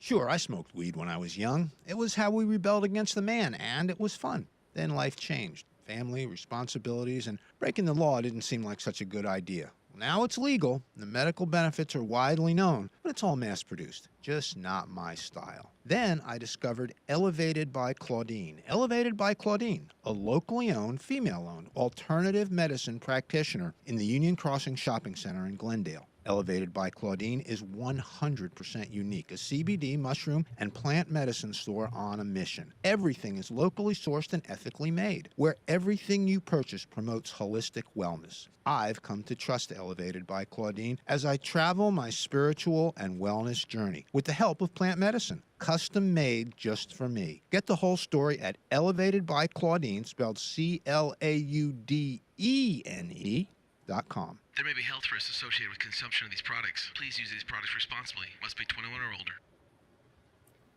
Sure, I smoked weed when I was young. It was how we rebelled against the man, and it was fun. Then life changed. Family, responsibilities, and breaking the law didn't seem like such a good idea. Now it's legal, the medical benefits are widely known, but it's all mass produced. Just not my style. Then I discovered Elevated by Claudene. Elevated by Claudene, a locally owned, female owned, alternative medicine practitioner in the Union Crossing Shopping Center in Glendale. Elevated by Claudene is 100% unique, a CBD, mushroom, and plant medicine store on a mission. Everything is locally sourced and ethically made, where everything you purchase promotes holistic wellness. I've come to trust Elevated by Claudene as I travel my spiritual and wellness journey with the help of plant medicine, custom made just for me. Get the whole story at Elevated by Claudene, spelled CLAUDENE.com. There may be health risks associated with consumption of these products. Please use these products responsibly. Must be 21 or older.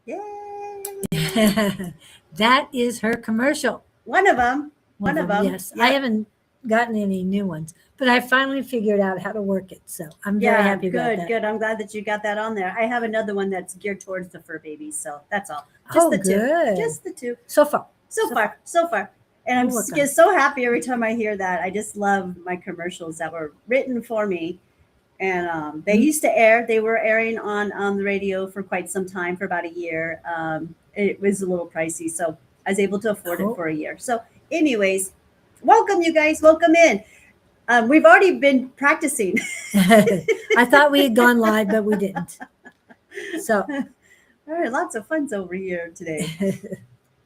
Yay! That is her commercial. One of them. Yes. Yep. I haven't gotten any new ones, but I finally figured out how to work it. So I'm very happy about that. Good. I'm glad that you got that on there. I have another one that's geared towards the fur babies. So that's all. Just the two. Just the two. So far. And I'm just so happy every time I hear that. I just love my commercials that were written for me. And they used to air. They were airing on the radio for quite some time, for about a year. It was a little pricey, so I was able to afford it for a year. So anyways, welcome, you guys. Welcome in. We've already been practicing. I thought we had gone live, but we didn't. So, all right, lots of fun's over here today.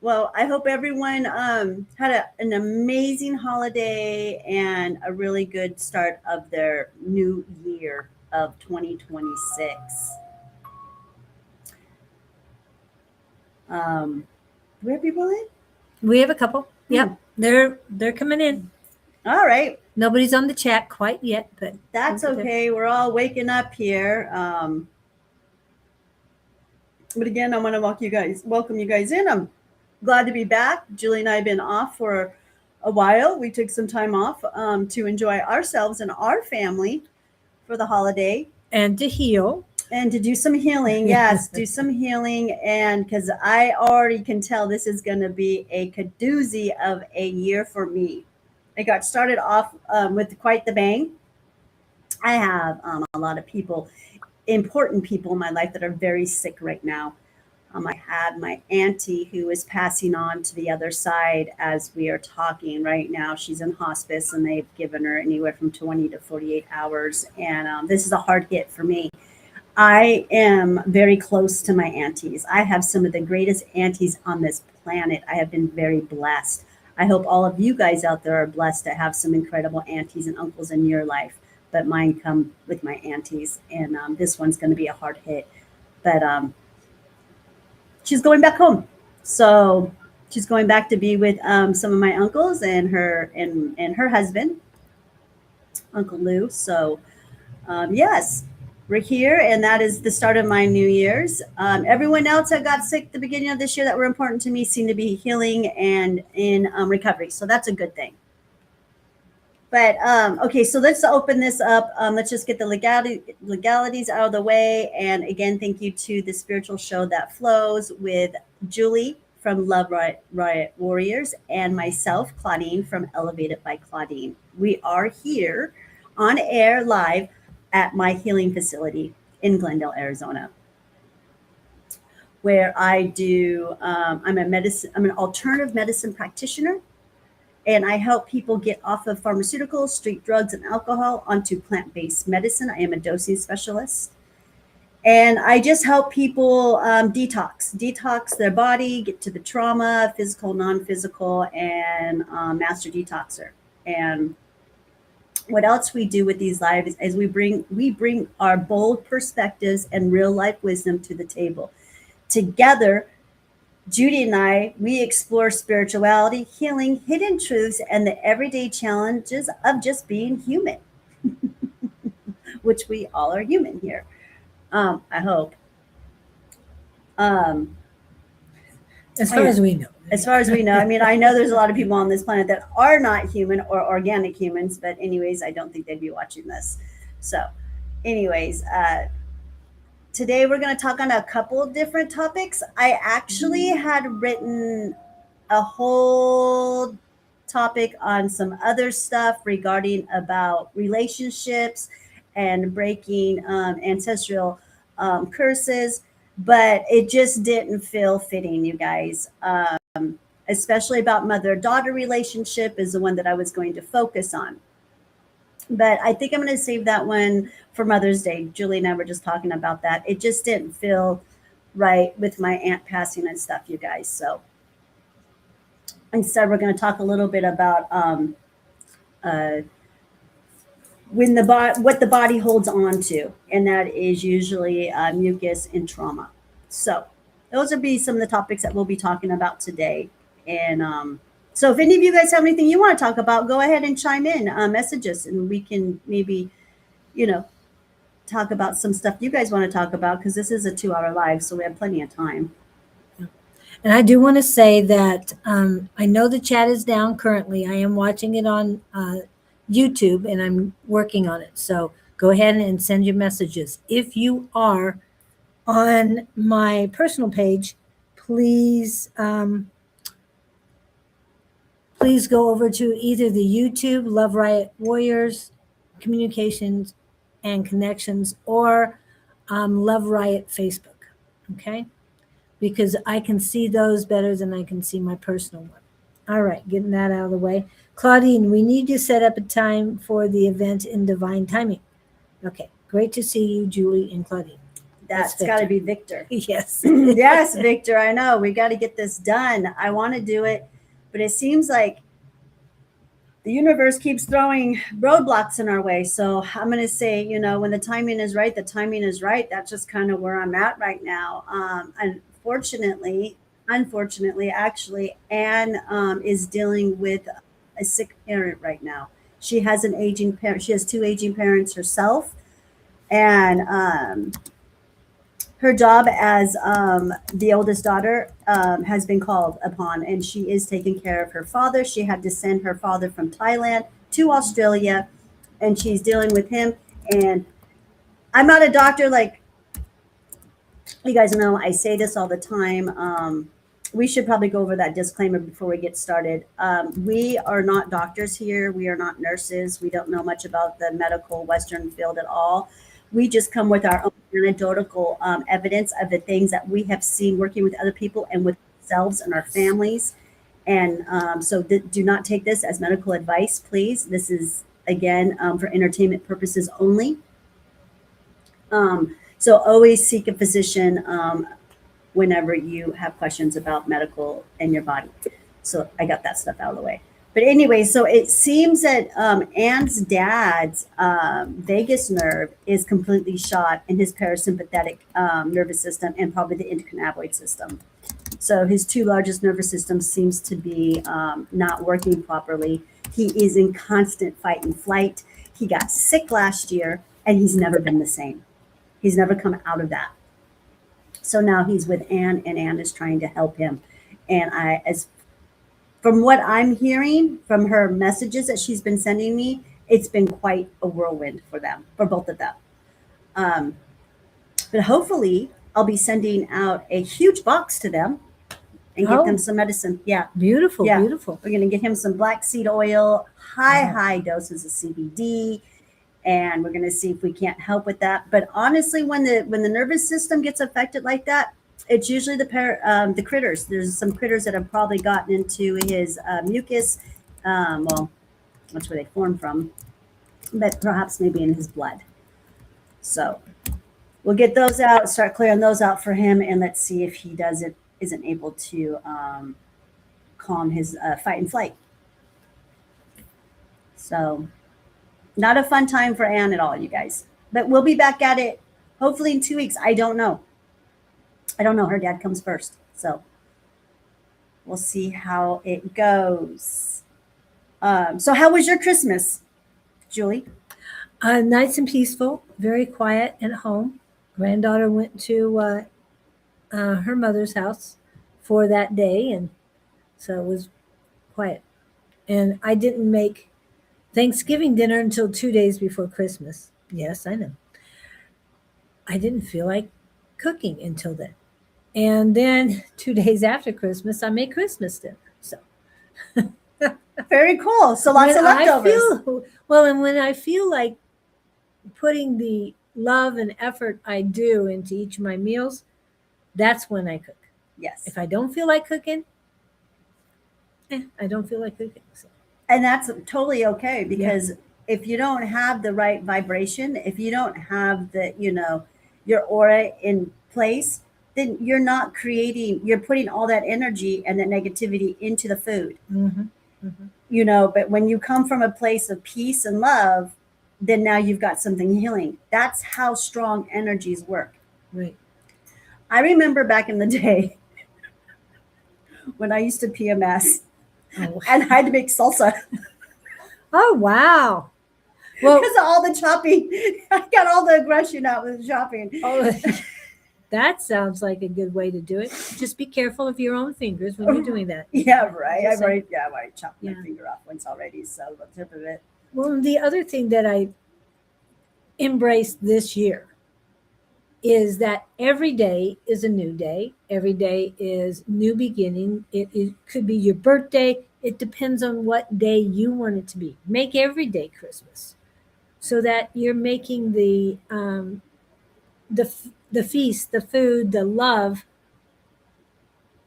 Well, I hope everyone had an amazing holiday and a really good start of their new year of 2026. Do we have people in? We have a couple. Yep, they're coming in. All right. Nobody's on the chat quite yet, but that's okay. We're all waking up here. But again, I want to welcome you guys in. I'm glad to be back. Julie and I have been off for a while. We took some time off to enjoy ourselves and our family for the holiday. And to heal. And to do some healing. Yes, do some healing. And because I already can tell this is going to be a doozy of a year for me. I got started off with quite the bang. I have a lot of people, important people in my life that are very sick right now. I had my auntie who is passing on to the other side as we are talking right now. She's in hospice and they've given her anywhere from 20 to 48 hours. And this is a hard hit for me. I am very close to my aunties. I have some of the greatest aunties on this planet. I have been very blessed. I hope all of you guys out there are blessed to have some incredible aunties and uncles in your life. But mine come with my aunties. And this one's going to be a hard hit. But she's going back home. So she's going back to be with some of my uncles and her husband, Uncle Lou. So yes, we're here, and that is the start of my New Year's. Everyone else that got sick at the beginning of this year that were important to me seem to be healing and in recovery. So that's a good thing. But okay, so let's open this up. Let's just get the legalities out of the way. And again, thank you to the Spiritual Show That Flows with Julie from Love Riot Warriors and myself, Claudine, from Elevated by Claudene. We are here on air live at my healing facility in Glendale, Arizona, where I do, I'm an alternative medicine practitioner. And I help people get off of pharmaceuticals, street drugs, and alcohol onto plant-based medicine. I am a dosing specialist. And I just help people detox their body, get to the trauma, physical, non-physical, and master detoxer. And what else we do with these lives is we bring our bold perspectives and real life wisdom to the table. Together, Judy and I, we explore spirituality, healing, hidden truths, and the everyday challenges of just being human, which we all are human here. I hope. As far as we know. As far as we know. I mean, I know there's a lot of people on this planet that are not human or organic humans, but anyways, I don't think they'd be watching this. So anyways, today we're going to talk on a couple of different topics. I actually had written a whole topic on some other stuff regarding about relationships and breaking ancestral curses, but it just didn't feel fitting, you guys. Especially about mother-daughter relationship is the one that I was going to focus on. But I think I'm going to save that one for Mother's Day. Julie and I were just talking about that. It just didn't feel right with my aunt passing and stuff, you guys. So instead, we're going to talk a little bit about what the body holds on to, and that is usually mucus and trauma. So those will be some of the topics that we'll be talking about today. And so if any of you guys have anything you want to talk about, go ahead and chime in, message us, and we can maybe, talk about some stuff you guys want to talk about, because this is a 2-hour live, so we have plenty of time. And I do want to say that I know the chat is down currently. I am watching it on YouTube, and I'm working on it. So go ahead and send your messages. If you are on my personal page, please go over to either the YouTube Love Riot Warriors Communications and Connections or Love Riot Facebook. Okay? Because I can see those better than I can see my personal one. All right, getting that out of the way. Claudine, we need to set up a time for the event in divine timing. Okay, great to see you, Julie and Claudine. That's got to be Victor. Yes. Yes, Victor, I know. We got to get this done. I want to do it, but it seems like the universe keeps throwing roadblocks in our way. So I'm going to say, when the timing is right, the timing is right. That's just kind of where I'm at right now. Unfortunately, actually, Anne is dealing with a sick parent right now. She has an aging parent. She has 2 aging parents herself. And her job as the oldest daughter has been called upon, and she is taking care of her father. She had to send her father from Thailand to Australia, and she's dealing with him. And I'm not a doctor, like you guys know. I say this all the time. We should probably go over that disclaimer before we get started. We are not doctors here. We are not nurses. We don't know much about the medical Western field at all. We just come with our own anecdotal evidence of the things that we have seen working with other people and with ourselves and our families. And so do not take this as medical advice, please. This is, again, for entertainment purposes only. So always seek a physician whenever you have questions about medical and your body. So I got that stuff out of the way. But anyway, so it seems that Anne's dad's vagus nerve is completely shot in his parasympathetic nervous system and probably the endocannabinoid system. So his 2 largest nervous systems seems to be not working properly. He is in constant fight and flight. He got sick last year, and he's never been the same. He's never come out of that. So now he's with Anne, and Anne is trying to help him. And from what I'm hearing from her messages that she's been sending me, it's been quite a whirlwind for them, for both of them. But hopefully I'll be sending out a huge box to them and get them some medicine. Yeah. Beautiful, Yeah. beautiful. We're going to get him some black seed oil, high doses of CBD, and we're going to see if we can't help with that. But honestly, when the nervous system gets affected like that, it's usually the critters. There's some critters that have probably gotten into his mucus. Well, that's where they form from, but perhaps maybe in his blood. So we'll get those out, start clearing those out for him, and let's see if he isn't able to calm his fight and flight. So not a fun time for Anne at all, you guys. But we'll be back at it hopefully in 2 weeks. I don't know. Her dad comes first. So we'll see how it goes. So how was your Christmas, Julie? Nice and peaceful, very quiet at home. Granddaughter went to her mother's house for that day, and so it was quiet. And I didn't make Thanksgiving dinner until 2 days before Christmas. Yes, I know. I didn't feel like cooking until then. And then 2 days after Christmas, I make Christmas dinner. So Very cool. So lots of when I leftovers. well, and when I feel like putting the love and effort I do into each of my meals, that's when I cook. Yes. If I don't feel like cooking, I don't feel like cooking. So. And that's totally okay, because if you don't have the right vibration, if you don't have the, your aura in place, then you're not creating, you're putting all that energy and that negativity into the food. But when you come from a place of peace and love, then now you've got something healing. That's how strong energies work. Right. I remember back in the day when I used to PMS and I had to make salsa. Oh, wow. Well, Because of all the chopping, I got all the aggression out with chopping. oh, that sounds like a good way to do it. Just be careful of your own fingers when you're doing that. Yeah, right. Just I've already chopped my Yeah. finger off once already, so the tip of it. Well, the other thing that I embraced this year is that every day is a new day. Every day is new beginning. It could be your birthday. It depends on what day you want it to be. Make every day Christmas, so that you're making the feast, the food, the love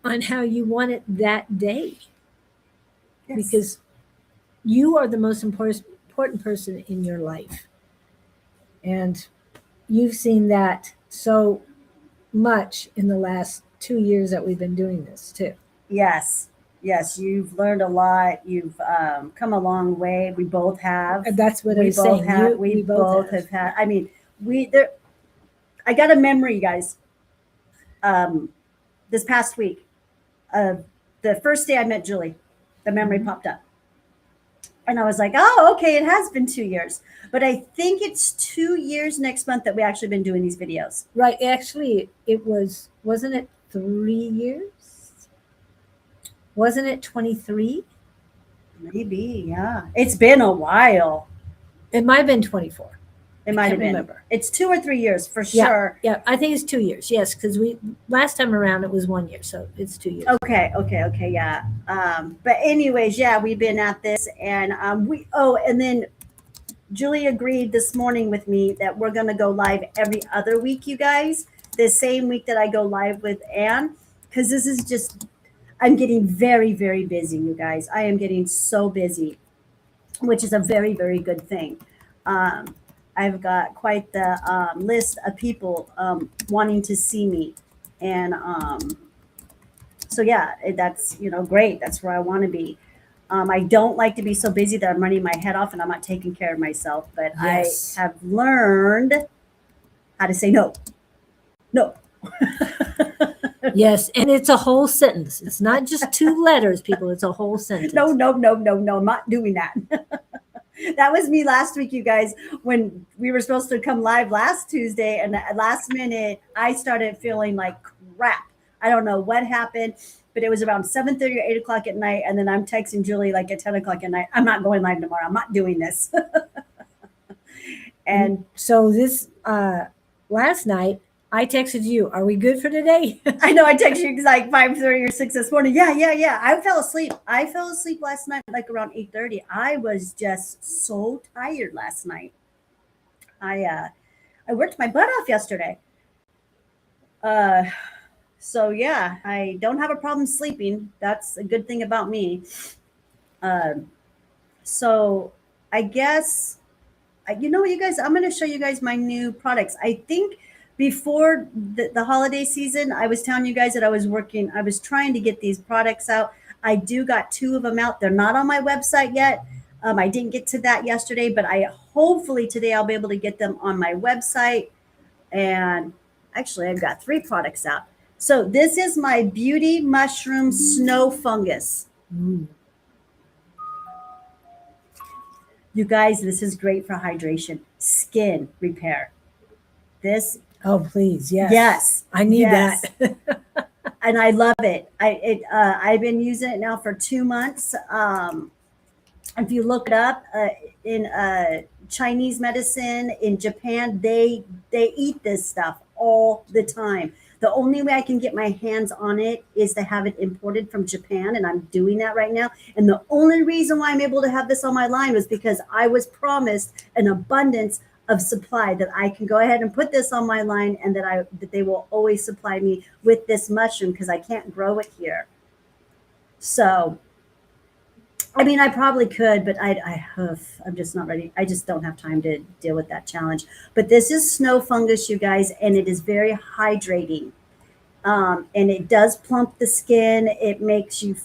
on how you want it that day. Yes. Because you are the most important person in your life. And you've seen that so much in the last 2 years that we've been doing this too. Yes, you've learned a lot. You've come a long way. We both have. And that's what I We was both saying. have. We both have had. I mean, I got a memory, guys. This past week, the first day I met Julie, the memory popped up. And I was like, oh, okay, it has been 2 years. But I think it's 2 years next month that we actually been doing these videos. Right. Actually, wasn't it 3 years? Wasn't it 23? Maybe, yeah. It's been a while. It might have been 24. It might have can't been. remember. It's 2 or 3 years for Yeah. sure. Yeah, I think it's 2 years. Yes, because last time around it was 1 year, so it's 2 years. Okay, yeah. But anyways, yeah, we've been at this, and and then Julie agreed this morning with me that we're gonna go live every other week, you guys. The same week that I go live with Anne, because this is just, I'm getting very, very busy, you guys. I am getting so busy, which is a very, very good thing. I've got quite the list of people wanting to see me, and so yeah, that's great. That's where I want to be. I don't like to be so busy that I'm running my head off and I'm not taking care of myself. But Yes. I have learned how to say no. No. Yes, and it's a whole sentence. It's not just 2 letters, people. It's a whole sentence. No. I'm not doing that. That was me last week, you guys, when we were supposed to come live last Tuesday, and at last minute, I started feeling like crap. I don't know what happened, but it was around 7:30 or 8 o'clock at night, and then I'm texting Julie like at 10 o'clock at night, I'm not going live tomorrow. I'm not doing this. And so this last night, I texted you, are we good for today? I know I texted you like 5:30 or 6 this morning. Yeah. I fell asleep. I fell asleep last night like around 8:30. I was just so tired last night. I worked my butt off yesterday. So yeah, I don't have a problem sleeping. That's a good thing about me. So I guess, you guys, I'm going to show you guys my new products. I think before the holiday season, I was telling you guys that I was trying to get these products out. I do got 2 of them out. They're not on my website yet. I didn't get to that yesterday, but hopefully today I'll be able to get them on my website. And actually, I've got 3 products out. So this is my Beauty Mushroom Snow Fungus. You guys, this is great for hydration, skin repair. This. Oh, please. Yes. Yes. I need yes. that. And I love it. I've been using it now for 2 months. If you look it up in Chinese medicine in Japan, they eat this stuff all the time. The only way I can get my hands on it is to have it imported from Japan, and I'm doing that right now. And the only reason why I'm able to have this on my line was because I was promised an abundance of supply, that I can go ahead and put this on my line, and that they will always supply me with this mushroom, because I can't grow it here. So, I mean, I probably could, but I'm just not ready. I just don't have time to deal with that challenge. But this is snow fungus, you guys, and it is very hydrating. And it does plump the skin. It makes you,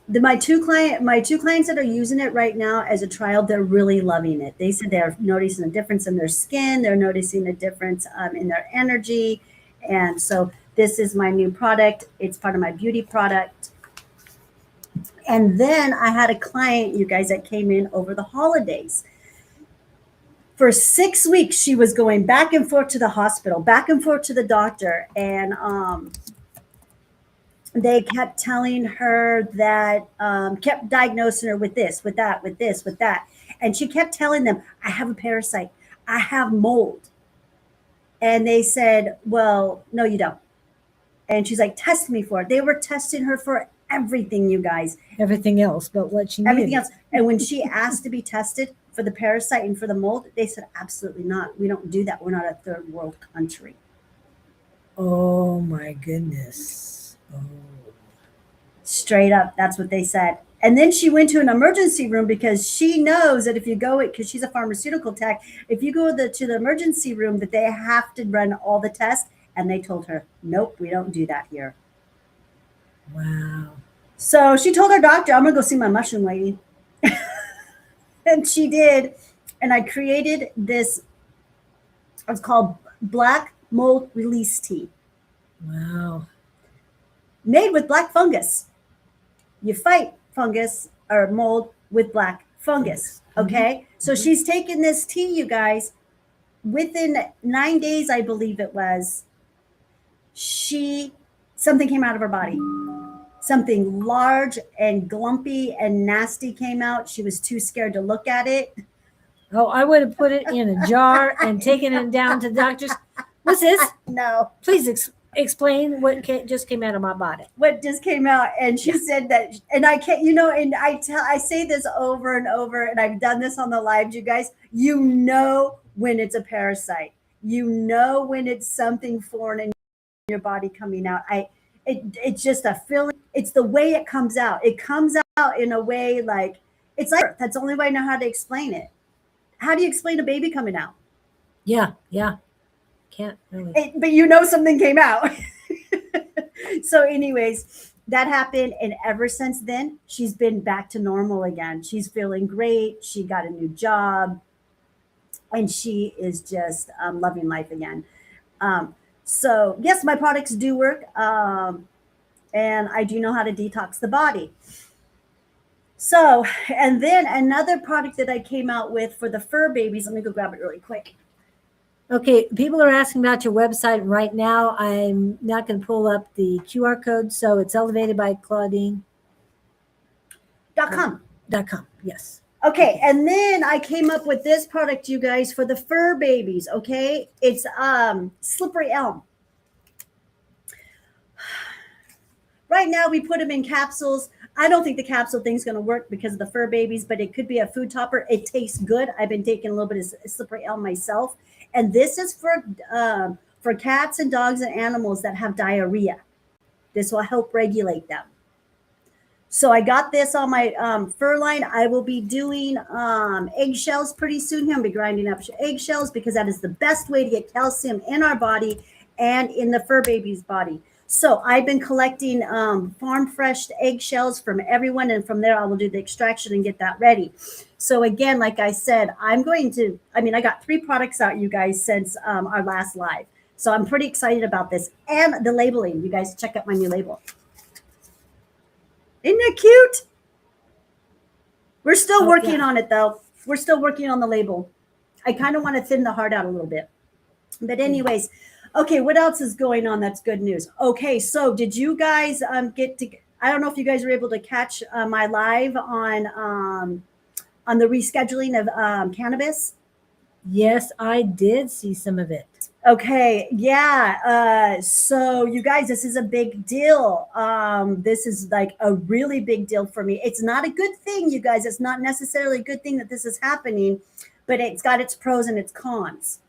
my two clients that are using it right now as a trial, they're really loving it. They said they're noticing a difference in their skin. They're noticing a difference in their energy. And so this is my new product. It's part of my beauty product. And then I had a client, you guys, that came in over the holidays. For 6 weeks, she was going back and forth to the hospital, back and forth to the doctor. And they kept telling her that, kept diagnosing her with this, with that, with this, with that. And she kept telling them, I have a parasite. I have mold. And they said, well, no, you don't. And she's like, test me for it. They were testing her for everything, you guys. Everything else, but what she needed. Everything else. And when she asked to be tested for the parasite and for the mold, they said, absolutely not. We don't do that. We're not a third world country. Oh my goodness. Oh. Straight up, that's what they said. And then she went to an emergency room, because she knows that if you go, because she's a pharmaceutical tech, if you go to the emergency room, that they have to run all the tests. And they told her, nope, we don't do that here. Wow. So she told her doctor, I'm going to go see my mushroom lady. And she did. And I created this. It's called Black Mold Release Tea. Wow. Made with black fungus. You fight fungus or mold with black fungus. Okay. So she's taken this tea, you guys. Within 9 days, I believe it was, something came out of her body. Something large and glumpy and nasty came out. She was too scared to look at it. Oh, I would have put it in a jar and taken it down to the doctor's. What's this? No. Please explain what just came out of my body. What just came out. And she said that, and I can't, and I say this over and over, and I've done this on the lives, you guys, when it's a parasite, when it's something foreign in your body coming out. It's just a feeling. It's the way it comes out. It comes out in a way like, it's like, that's the only way I know how to explain it. How do you explain a baby coming out? Yeah. Can't really. But something came out. So anyways, that happened. And ever since then, she's been back to normal again. She's feeling great. She got a new job. And she is just loving life again. So yes, my products do work. And I do know how to detox the body. So, and then another product that I came out with for the fur babies, let me go grab it really quick. Okay, people are asking about your website right now. I'm not going to pull up the QR code, so it's elevated by Claudene. .com. .com, yes. Okay, and then I came up with this product, you guys, for the fur babies, okay? It's slippery elm. Right now, we put them in capsules. I don't think the capsule thing's going to work because of the fur babies, but it could be a food topper. It tastes good. I've been taking a little bit of slippery elm myself. And this is for cats and dogs and animals that have diarrhea. This will help regulate them. So I got this on my fur line. I will be doing eggshells pretty soon here. I'll be grinding up eggshells because that is the best way to get calcium in our body and in the fur baby's body. So I've been collecting farm fresh eggshells from everyone, and from there I will do the extraction and get that ready. So again, like I said, I got 3 products out, you guys, since our last live. So I'm pretty excited about this. And the labeling, you guys check out my new label. Isn't that cute? We're still working on it though. We're still working on the label. I kind of want to thin the heart out a little bit. But anyways, okay, what else is going on that's good news? Okay, so did you guys I don't know if you guys were able to catch my live on on the rescheduling of cannabis? Yes, I did see some of it. Okay, yeah. So you guys, this is a big deal. This is like a really big deal for me. It's not a good thing, you guys. It's not necessarily a good thing that this is happening, but it's got its pros and its cons.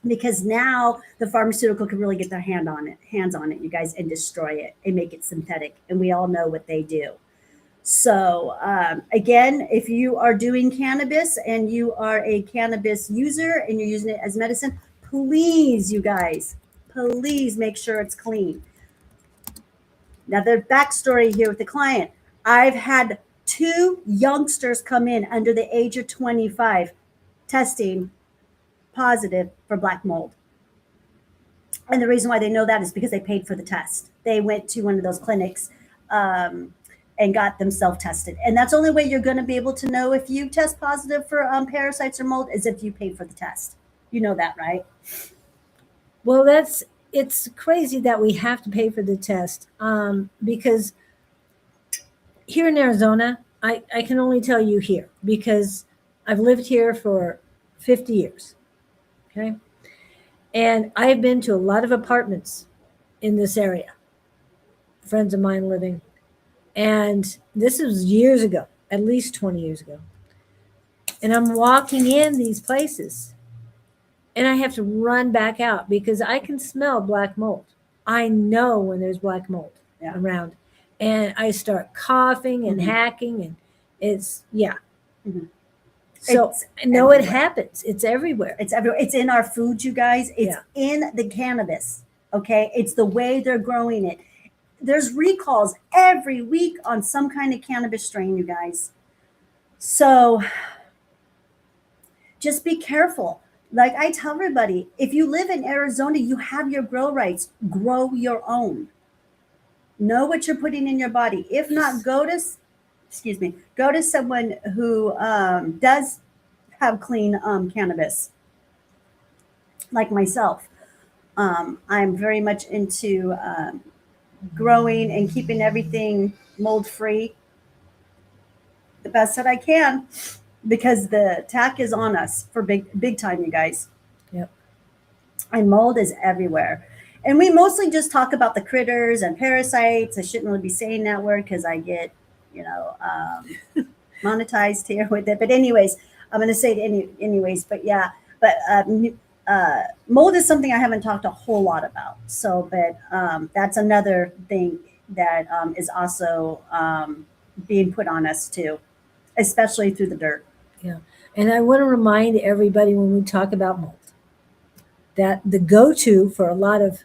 Because now the pharmaceutical can really get their hands on it, you guys, and destroy it and make it synthetic. And we all know what they do. So again, if you are doing cannabis and you are a cannabis user and you're using it as medicine, please, you guys, please make sure it's clean. Now, the backstory here with the client, I've had 2 youngsters come in under the age of 25 testing positive for black mold. And the reason why they know that is because they paid for the test. They went to one of those clinics and got themselves tested. And that's the only way you're going to be able to know if you test positive for parasites or mold is if you paid for the test. You know that, right? Well, it's crazy that we have to pay for the test because here in Arizona, I can only tell you here because I've lived here for 50 years. Okay. And I've been to a lot of apartments in this area, friends of mine living. And this was years ago, at least 20 years ago. And I'm walking in these places and I have to run back out because I can smell black mold. I know when there's black mold around. And I start coughing and hacking and it's, So I know it happens. It's everywhere. It's everywhere. It's in our food, you guys. It's in the cannabis. Okay. It's the way they're growing it. There's recalls every week on some kind of cannabis strain, you guys. So just be careful. Like I tell everybody, if you live in Arizona, you have your grow rights. Grow your own. Know what you're putting in your body. If not, go to someone who does have clean cannabis, like myself. I'm very much into growing and keeping everything mold free the best that I can because the attack is on us for big time, you guys. Yep. And mold is everywhere. And we mostly just talk about the critters and parasites. I shouldn't really be saying that word because I get, monetized here with it. But anyways, I'm going to say it anyways. But yeah, mold is something I haven't talked a whole lot about. So, but that's another thing that is also being put on us too, especially through the dirt. Yeah. And I want to remind everybody when we talk about mold that the go-to for a lot of,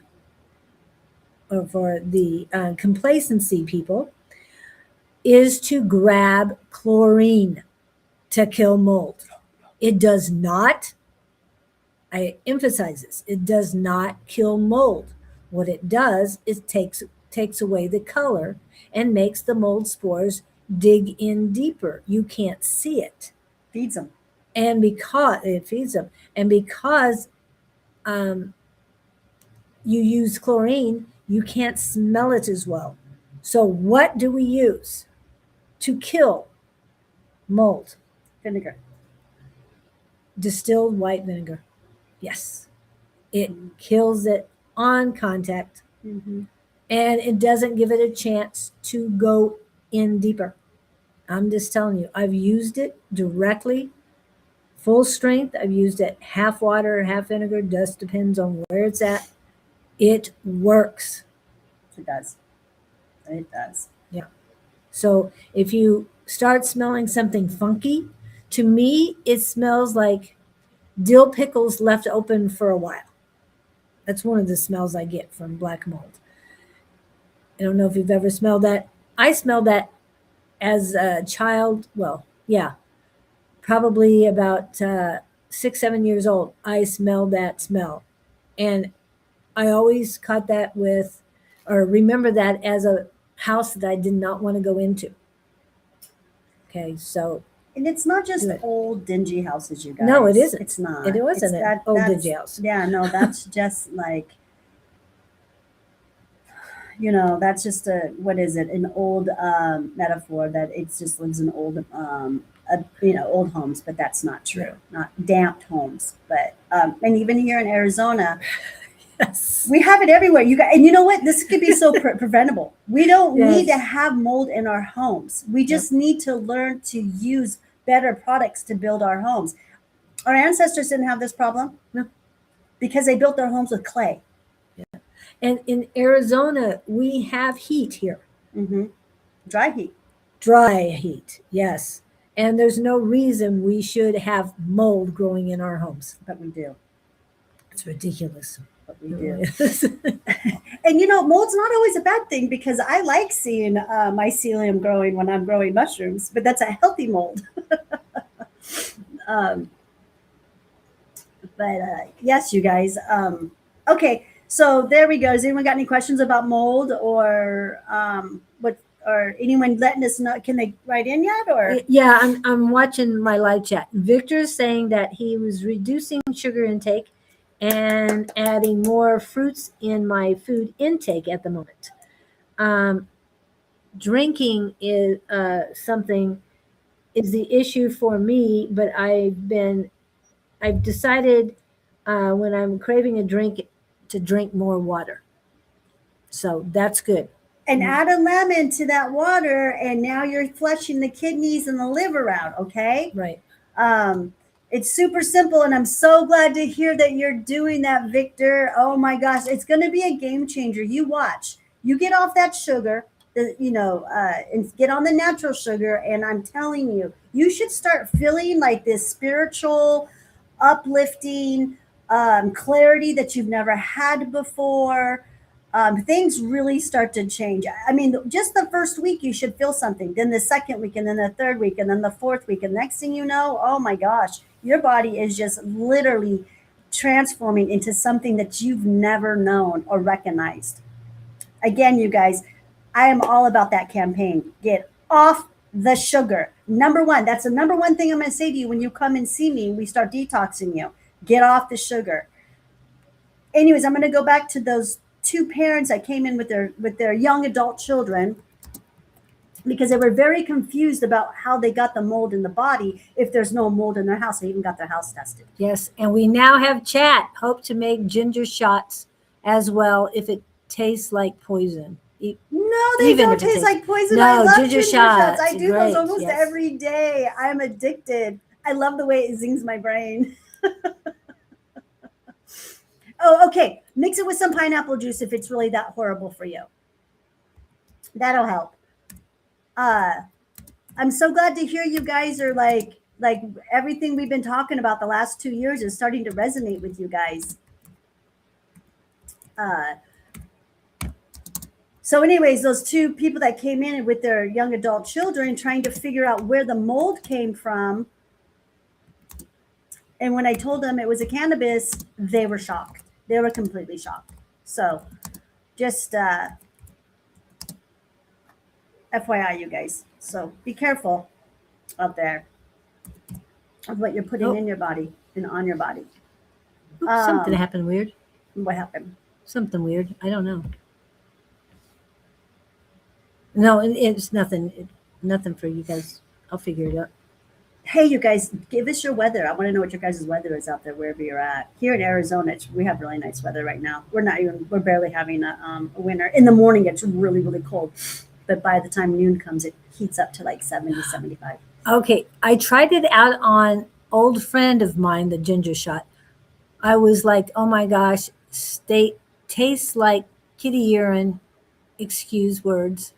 or for the complacency people is to grab chlorine to kill mold. It does not, I emphasize this, it does not kill mold. What it does is takes away the color and makes the mold spores dig in deeper. You can't see it. Feeds them. And because it feeds them, and because you use chlorine, you can't smell it as well. So what do we use to kill mold? Vinegar. Distilled white vinegar. Yes. It kills it on contact. Mm-hmm. And it doesn't give it a chance to go in deeper. I'm just telling you, I've used it directly, full strength. I've used it half water, half vinegar, just depends on where it's at. It works. It does. It does. Yeah. So if you start smelling something funky, to me, it smells like dill pickles left open for a while. That's one of the smells I get from black mold. I don't know if you've ever smelled that. I smelled that as a child. Well, yeah, probably about 6-7 years old. I smelled that smell. And I always caught that with, or remember that as a house that I did not want to go into. Okay, so. And it's not just old dingy houses, you guys. No, it isn't. It's not. It wasn't an old dingy house. Yeah, no, that's just like, that's just an old metaphor that it just lives in old old homes, but that's not true. Not damp homes, but and even here in Arizona, Yes. we have it everywhere. You guys, and you know what? This could be so preventable. We don't Yes. need to have mold in our homes. We just need to learn to use better products to build our homes. Our ancestors didn't have this problem, No. because they built their homes with clay. And in Arizona, we have heat here, Mm-hmm. Dry heat. dry heat. Yes. And there's no reason we should have mold growing in our homes. But we do. It's ridiculous. But we It do. really is. And mold's not always a bad thing, because I like seeing mycelium growing when I'm growing mushrooms, but that's a healthy mold. Yes, you guys. Okay, so there we go. Has anyone got any questions about mold, or or anyone letting us know? Can they write in yet, or? Yeah, I'm watching my live chat. Victor's saying that he was reducing sugar intake and adding more fruits in my food intake at the moment. Drinking is is the issue for me, but I've decided when I'm craving a drink to drink more water. So that's good. And add a lemon to that water, and now you're flushing the kidneys and the liver out, okay? Right. It's super simple, and I'm so glad to hear that you're doing that, Victor. Oh my gosh, it's going to be a game changer. You watch. You get off that sugar, and get on the natural sugar, and I'm telling you, you should start feeling like this spiritual, uplifting clarity that you've never had before. Things really start to change. I mean, just the first week you should feel something, then the second week, and then the third week, and then the fourth week, and next thing you know, oh my gosh, your body is just literally transforming into something that you've never known or recognized. Again, you guys, I am all about that campaign. Get off the sugar. Number one, that's the number one thing I'm going to say to you when you come and see me. We start detoxing you. Get off the sugar. Anyways, I'm going to go back to those two parents that came in with their young adult children, because they were very confused about how they got the mold in the body if there's no mold in their house. They even got their house tested. Yes, and we now have chat. Hope to make ginger shots as well if it tastes like poison. No, they Even don't if it taste tastes- like poison. No, I love ginger ginger shots. I shots, do great, those almost yes. every day. I'm addicted. I love the way it zings my brain. Oh, okay. Mix it with some pineapple juice if it's really that horrible for you. That'll help. I'm so glad to hear you guys are like everything we've been talking about the last 2 years is starting to resonate with you guys. So anyways, those two people that came in with their young adult children trying to figure out where the mold came from. And when I told them it was a cannabis, they were shocked. They were completely shocked. So just FYI, you guys. So be careful out there of what you're putting in your body and on your body. Oops, something happened weird. What happened? Something weird. I don't know. No, it's nothing. Nothing for you guys. I'll figure it out. Hey, you guys, give us your weather. I want to know what your guys' weather is out there, wherever you're at. Here in Arizona, we have really nice weather right now. We're barely having a winter. In the morning, it's really, really cold. But by the time noon comes, it heats up to like 70, 75. Okay, I tried it out on old friend of mine, the ginger shot. I was like, oh my gosh, tastes like kitty urine. Excuse words.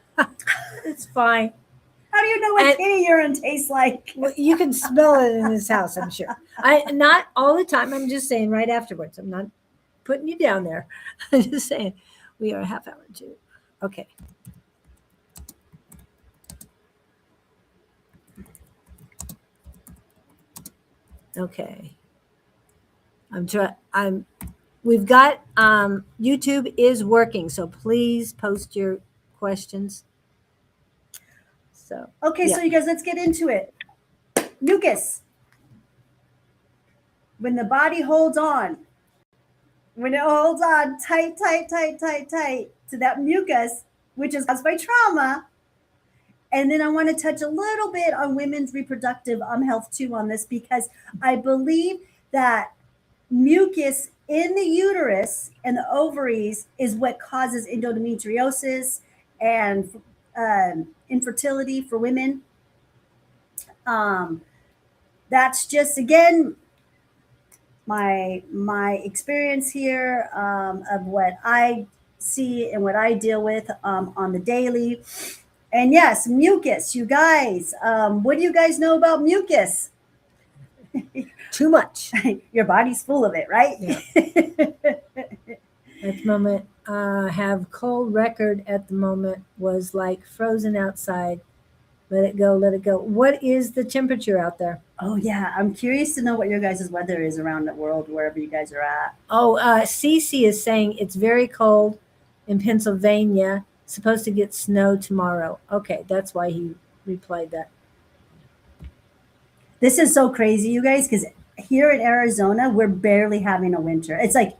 It's fine. How do you know what kitty urine tastes like? Well, you can smell it in this house, I'm sure. Not all the time. I'm just saying right afterwards. I'm not putting you down there. I'm just saying we are a half hour too. Okay. Okay. We've got YouTube is working, so please post your questions. So Okay, yeah. so you guys, let's get into it. Mucus. When the body holds on, when it holds on tight to that mucus, which is caused by trauma, And then I want to touch a little bit on women's reproductive health too on this, because I believe that mucus in the uterus and the ovaries is what causes endometriosis and infertility for women. That's just, again, my experience here, of what I see and what I deal with on the daily. And yes, mucus, you guys. What do you guys know about mucus? Too much. Your body's full of it, right? Yeah. At the moment, have cold record at the moment was like frozen outside. Let it go, let it go. What is the temperature out there? Oh yeah, I'm curious to know what your guys' weather is around the world, wherever you guys are at. Oh, Cece is saying it's very cold in Pennsylvania. Supposed to get snow tomorrow. Okay, that's why he replied that. This is so crazy, you guys, because here in Arizona, we're barely having a winter. It's like,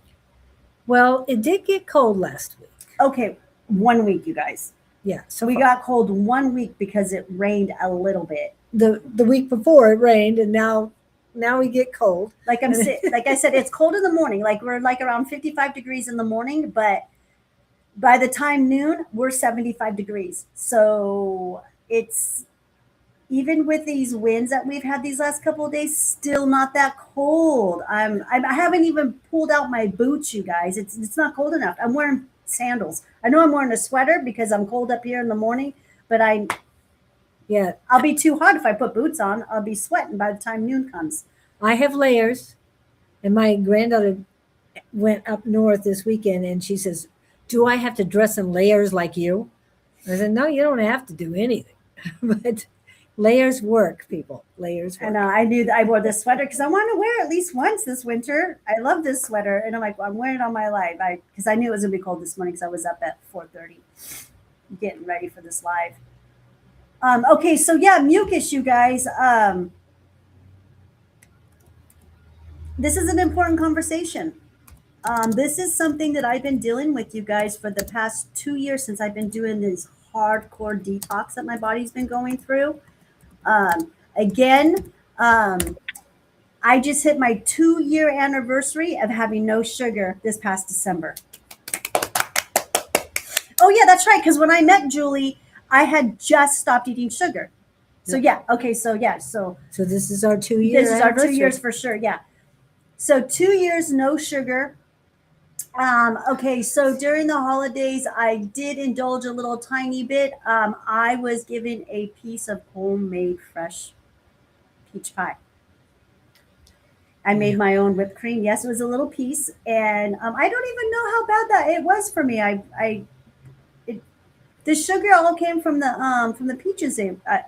Well, it did get cold last week. okay, 1 week, you guys. Yeah, So we got cold 1 week because it rained a little bit. the week before it rained, and now we get cold. Like like I said, it's cold in the morning. Like we're like around 55 degrees in the morning, but by the time noon, we're 75 degrees. So it's, even with these winds that we've had these last couple of days, still not that cold. I haven't even pulled out my boots, you guys. It's not cold enough. I'm wearing sandals. I know I'm wearing a sweater because I'm cold up here in the morning, but Yeah, I'll be too hot if I put boots on. I'll be sweating by the time noon comes. I have layers, and my granddaughter went up north this weekend, and she says, "Do I have to dress in layers like you?" I said, "No, you don't have to do anything." But layers work, people. Layers work. And I knew that I wore this sweater because I want to wear it at least once this winter. I love this sweater, and I'm like, well, I'm wearing it all my life. Because I knew it was gonna be cold this morning because I was up at 4:30 getting ready for this live. Okay, so yeah, mucus, you guys. This is an important conversation. This is something that I've been dealing with, you guys, for the past 2 years since I've been doing this hardcore detox that my body's been going through. Again, I just hit my 2-year anniversary of having no sugar this past December. Oh yeah, that's right. Because when I met Julie, I had just stopped eating sugar. So yeah, okay, so yeah, so this is our 2 years. this is our 2 years for sure. Yeah. So 2 years, no sugar. Okay, so during the holidays, I did indulge a little tiny bit. I was given a piece of homemade fresh peach pie. I made my own whipped cream. Yes, it was a little piece, and I don't even know how bad that it was for me. The sugar all came from the peaches.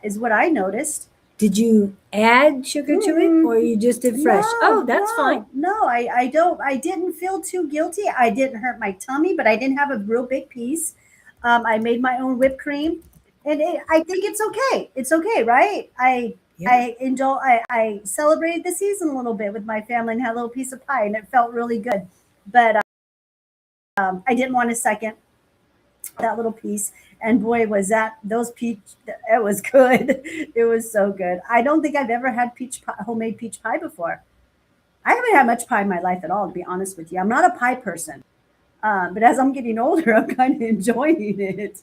Is what I noticed. Did you add sugar to it, or you just did fresh? That's fine. No, I don't. I didn't feel too guilty. I didn't hurt my tummy, but I didn't have a real big piece. I made my own whipped cream, and I think it's okay. It's okay, right? I celebrated the season a little bit with my family and had a little piece of pie, and it felt really good. But I didn't want to second that little piece. And boy, was those peach, it was good. It was so good. I don't think I've ever had homemade peach pie before. I haven't had much pie in my life at all, to be honest with you. I'm not a pie person. But as I'm getting older, I'm kind of enjoying it.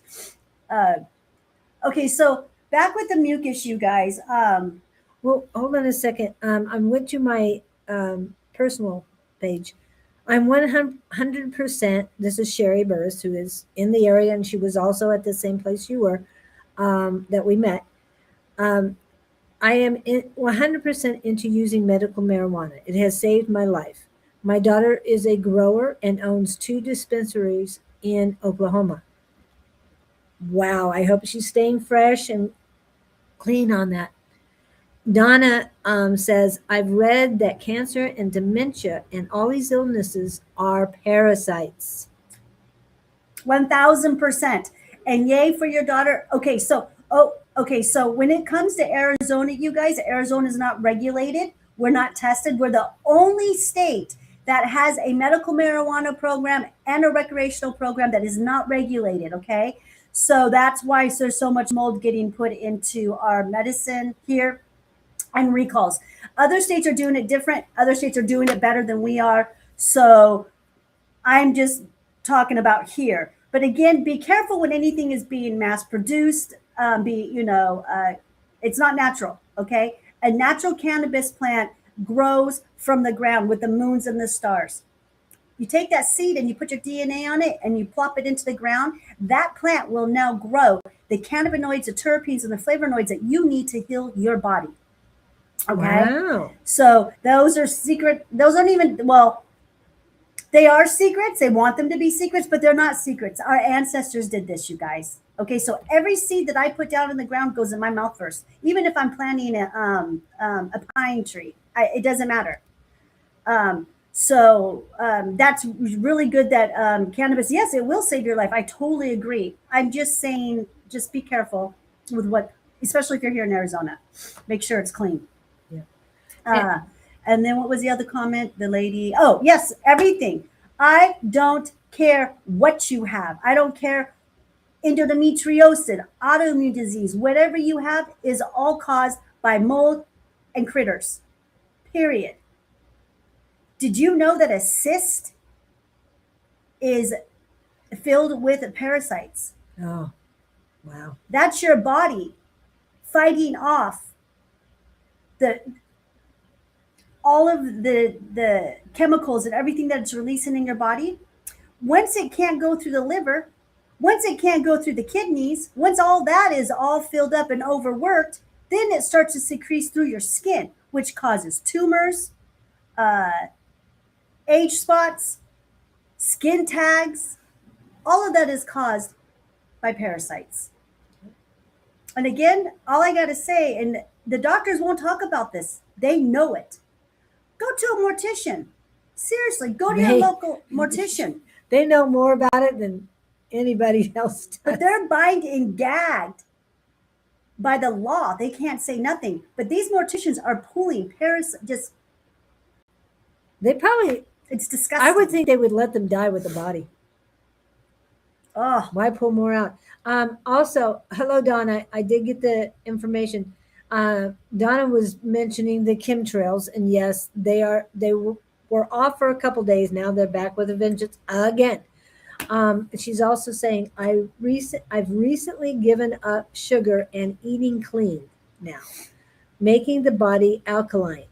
Okay, so back with the mucus, you guys. Well, hold on a second. I went to my personal page. I'm 100%. This is Sherry Burris, who is in the area, and she was also at the same place you were that we met. I am 100% into using medical marijuana. It has saved my life. My daughter is a grower and owns 2 dispensaries in Oklahoma. Wow, I hope she's staying fresh and clean on that. Donna says, I've read that cancer and dementia and all these illnesses are parasites. 1,000%. And yay for your daughter. Okay, so when it comes to Arizona, you guys, Arizona is not regulated. We're not tested. We're the only state that has a medical marijuana program and a recreational program that is not regulated, okay? So that's why there's so much mold getting put into our medicine here and recalls. Other states are doing it different. Other states are doing it better than we are. So I'm just talking about here. But again, be careful when anything is being mass produced. It's not natural. Okay, a natural cannabis plant grows from the ground with the moons and the stars. You take that seed and you put your DNA on it and you plop it into the ground. That plant will now grow the cannabinoids, the terpenes, and the flavonoids that you need to heal your body. Okay. Wow. So those are secret. Those aren't even, well, they are secrets. They want them to be secrets, but they're not secrets. Our ancestors did this, you guys. Okay. So every seed that I put down in the ground goes in my mouth first. Even if I'm planting a pine tree, it doesn't matter. So that's really good that cannabis, yes, it will save your life. I totally agree. I'm just saying, just be careful with what, especially if you're here in Arizona, make sure it's clean. Yeah. And then what was the other comment? The lady, oh, yes, everything. I don't care what you have. I don't care. Endometriosis, autoimmune disease, whatever you have is all caused by mold and critters, period. Did you know that a cyst is filled with parasites? Oh, wow. That's your body fighting off all of the chemicals and everything that's releasing in your body. Once it can't go through the liver, once it can't go through the kidneys, once all that is all filled up and overworked, then it starts to secrete through your skin, which causes tumors, age spots, skin tags. All of that is caused by parasites. And again, all I got to say, and the doctors won't talk about this, they know it. Go to a mortician. Seriously, go to your local mortician. They know more about it than anybody else does. But they're bind and gagged by the law. They can't say nothing. But these morticians are pulling parasites. They probably, It's disgusting. I would think they would let them die with the body. Oh, Why pull more out? Also, hello, Donna. I did get the information. Donna was mentioning the chemtrails, and yes, they were off for a couple days. Now they're back with a vengeance again. She's also saying, I've recently given up sugar and eating clean now, making the body alkaline.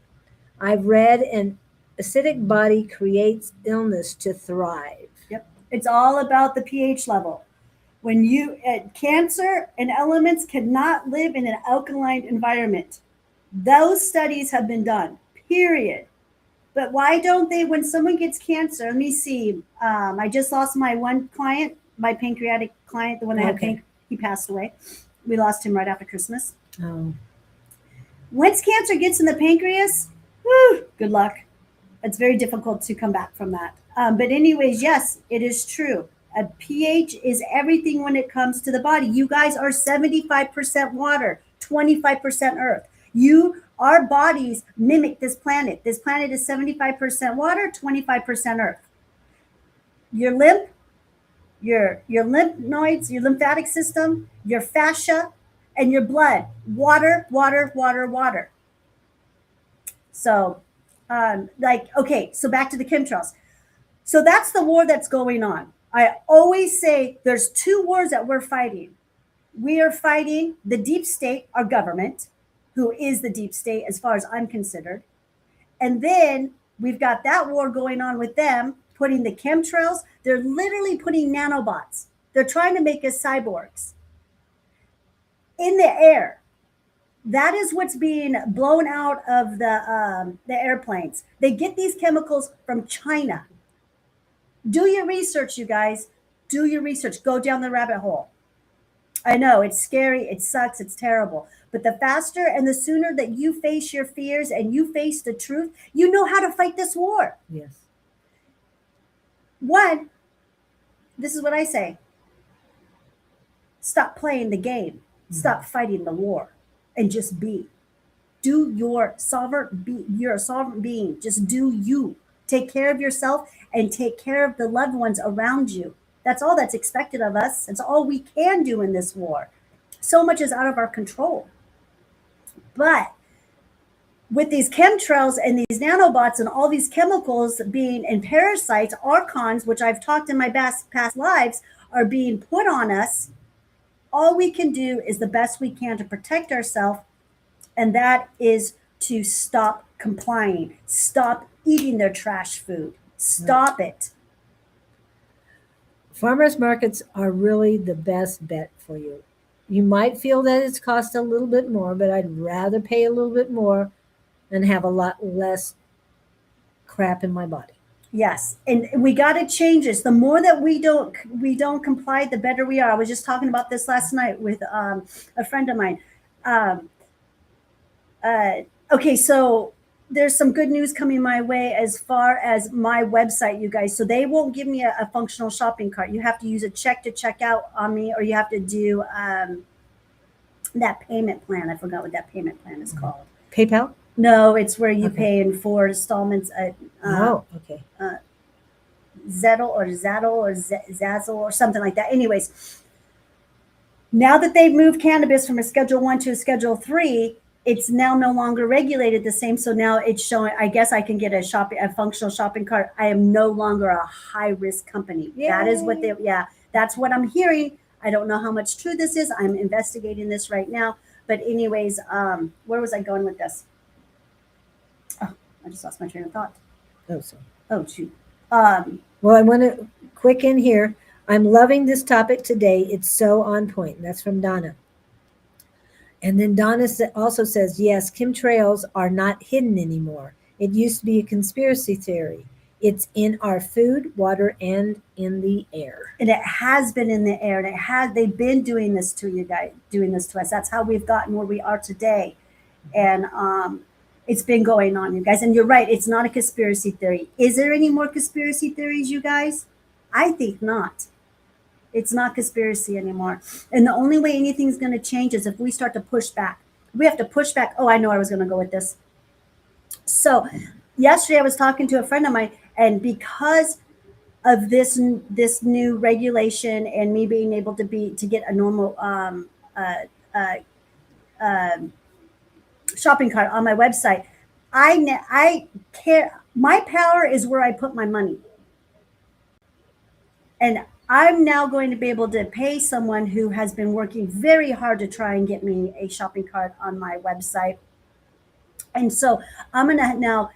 I've read an acidic body creates illness to thrive. yep. It's all about the pH level. When cancer and elements cannot live in an alkaline environment. Those studies have been done, period. But why don't they, when someone gets cancer, let me see. I just lost my one client, my pancreatic client, the one that had he passed away. We lost him right after Christmas. Oh. Once cancer gets in the pancreas, whew, good luck. It's very difficult to come back from that. But anyways, yes, it is true. A pH is everything when it comes to the body. You guys are 75% water, 25% earth. Our bodies mimic this planet. This planet is 75% water, 25% earth. Your lymph, your lymph nodes, your lymphatic system, your fascia, and your blood. Water, water, water, water. So, so back to the chemtrails. So that's the war that's going on. I always say there's two wars that we're fighting. We are fighting the deep state, our government, who is the deep state as far as I'm considered. And then we've got that war going on with them, putting the chemtrails. They're literally putting nanobots. They're trying to make us cyborgs in the air. That is what's being blown out of the airplanes. They get these chemicals from China. Do your research, you guys. Do your research. Go down the rabbit hole. I know it's scary. It sucks. It's terrible. But the faster and the sooner that you face your fears and you face the truth, you know how to fight this war. Yes. One, this is what I say. Stop playing the game. Stop fighting the war and just be. You're a sovereign being. Just do you. Take care of yourself and take care of the loved ones around you. That's all that's expected of us. It's all we can do in this war. So much is out of our control. But with these chemtrails and these nanobots and all these chemicals being and parasites, archons, which I've talked in my past lives, are being put on us, all we can do is the best we can to protect ourselves, and that is to stop complying, stop eating their trash food, stop it. Farmers markets are really the best bet for you. You might feel that it's cost a little bit more, but I'd rather pay a little bit more and have a lot less crap in my body. Yes, and we got to change this. The more that we don't comply, the better we are. I was just talking about this last night with a friend of mine. Okay, so there's some good news coming my way as far as my website, you guys. So they won't give me a functional shopping cart. You have to use a check to check out on me, or you have to do that payment plan. I forgot what that payment plan is called. PayPal? No, it's where you Okay. pay in 4 installments. Okay. Zettel or Zazzle or something like that. Anyways, now that they've moved cannabis from a Schedule 1 to a Schedule 3, it's now no longer regulated the same. So now it's showing, I guess I can get a functional shopping cart. I am no longer a high risk company. Yay. That is what that's what I'm hearing. I don't know how much true this is. I'm investigating this right now. But anyways, where was I going with this? Oh, I just lost my train of thought. Oh, sorry. Oh, shoot. Well, I want to quick in here. I'm loving this topic today. It's so on point. That's from Donna. And then Donna also says, yes, chemtrails are not hidden anymore. It used to be a conspiracy theory. It's in our food, water, and in the air. And it has been in the air. And they've been doing this to you guys, doing this to us. That's how we've gotten where we are today. And it's been going on, you guys. And you're right, it's not a conspiracy theory. Is there any more conspiracy theories, you guys? I think not. It's not conspiracy anymore. And the only way anything's going to change is if we start to push back. We have to push back. Oh, I know I was going to go with this. So yesterday I was talking to a friend of mine, and because of this new regulation and me being able to get a normal shopping cart on my website, I care. My power is where I put my money. And I'm now going to be able to pay someone who has been working very hard to try and get me a shopping cart on my website. And so I'm going to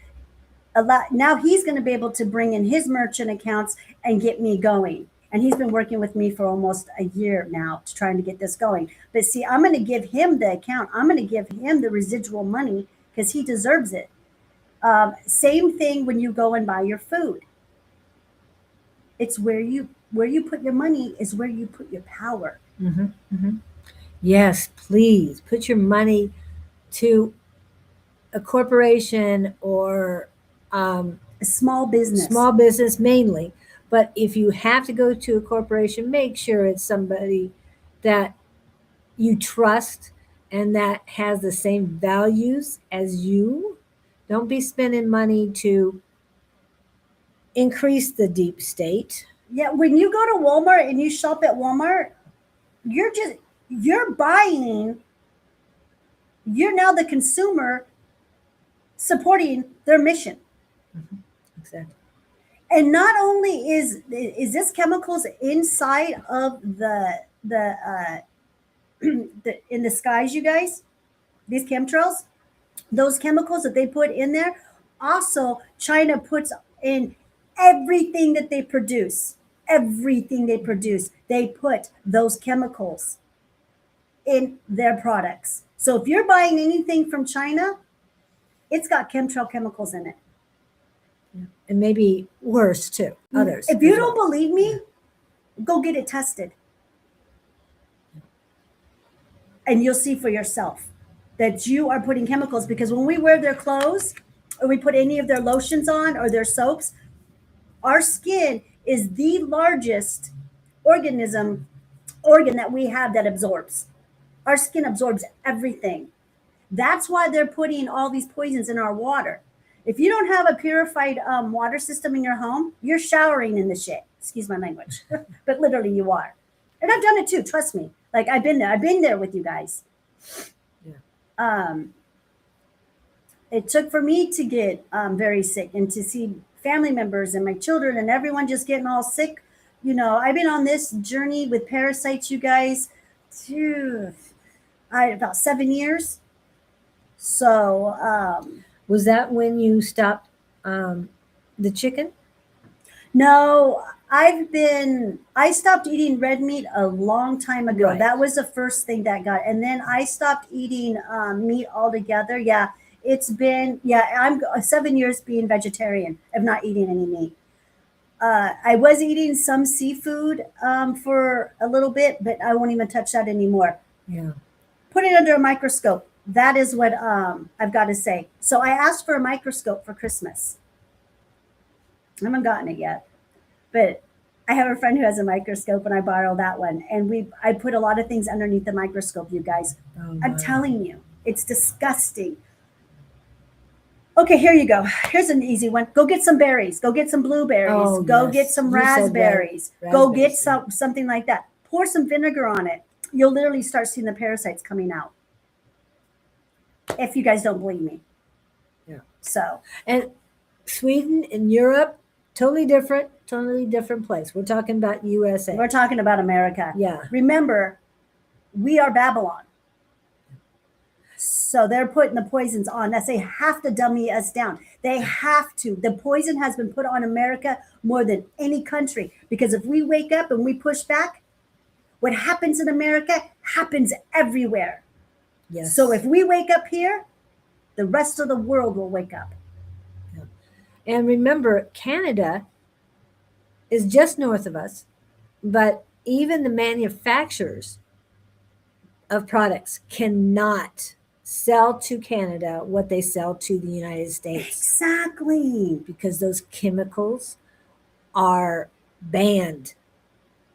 now he's going to be able to bring in his merchant accounts and get me going. And he's been working with me for almost a year now to trying to get this going. But see, I'm going to give him the account. I'm going to give him the residual money because he deserves it. Same thing when you go and buy your food. It's where you put your money is where you put your power. Mm-hmm, mm-hmm. Yes, please put your money to a corporation or A small business. small business mainly. But if you have to go to a corporation, make sure it's somebody that you trust and that has the same values as you. Don't be spending money to increase the deep state. Yeah, when you go to Walmart and you shop at Walmart, you're buying, you're now the consumer supporting their mission. Mm-hmm. Exactly. And not only is this chemicals inside of the in the skies, you guys, these chemtrails, those chemicals that they put in there, also China puts in everything that they produce. Everything they produce, they put those chemicals in their products. So if you're buying anything from China, it's got chemtrail chemicals in it. And maybe worse too, others. If you as don't well. believe me, go get it tested. And you'll see for yourself that you are putting chemicals, because when we wear their clothes or we put any of their lotions on or their soaps, our skin is the largest organ that we have that absorbs. Our skin absorbs everything. That's why they're putting all these poisons in our water. If you don't have a purified water system in your home, you're showering in the shit. Excuse my language, but literally you are. And I've done it too. Trust me. Like I've been there with you guys. Yeah. It took for me to get very sick and to see family members and my children and everyone just getting all sick. You know, I've been on this journey with parasites, you guys, about 7 years. So, Was that when you stopped the chicken? no, I stopped eating red meat a long time ago. Right. That was the first thing that got, and then I stopped eating meat altogether. Yeah, I'm 7 years being vegetarian of not eating any meat. I was eating some seafood for a little bit, but I won't even touch that anymore. Yeah. Put it under a microscope. That is what I've got to say. So I asked for a microscope for Christmas. I haven't gotten it yet, but I have a friend who has a microscope, and I borrowed that one. And I put a lot of things underneath the microscope, you guys. Oh, I'm my. telling you, it's disgusting. Okay, here you go. Here's an easy one. Go get some berries. Go get some blueberries. Oh, Go yes. get some You said that. raspberries. Go get Raspberries, something like that. Pour some vinegar on it. You'll literally start seeing the parasites coming out. If you guys don't believe me. Yeah. So, And Sweden and Europe, totally different place. We're talking about USA. we're talking about America. Yeah. Remember, we are Babylon. So they're putting the poisons on us. They have to dummy us down. They have to. The poison has been put on America more than any country, because if we wake up and we push back, what happens in America happens everywhere. Yes. So if we wake up here, the rest of the world will wake up. And remember, Canada is just north of us, but even the manufacturers of products cannot sell to Canada what they sell to the United States, Exactly. because those chemicals are banned.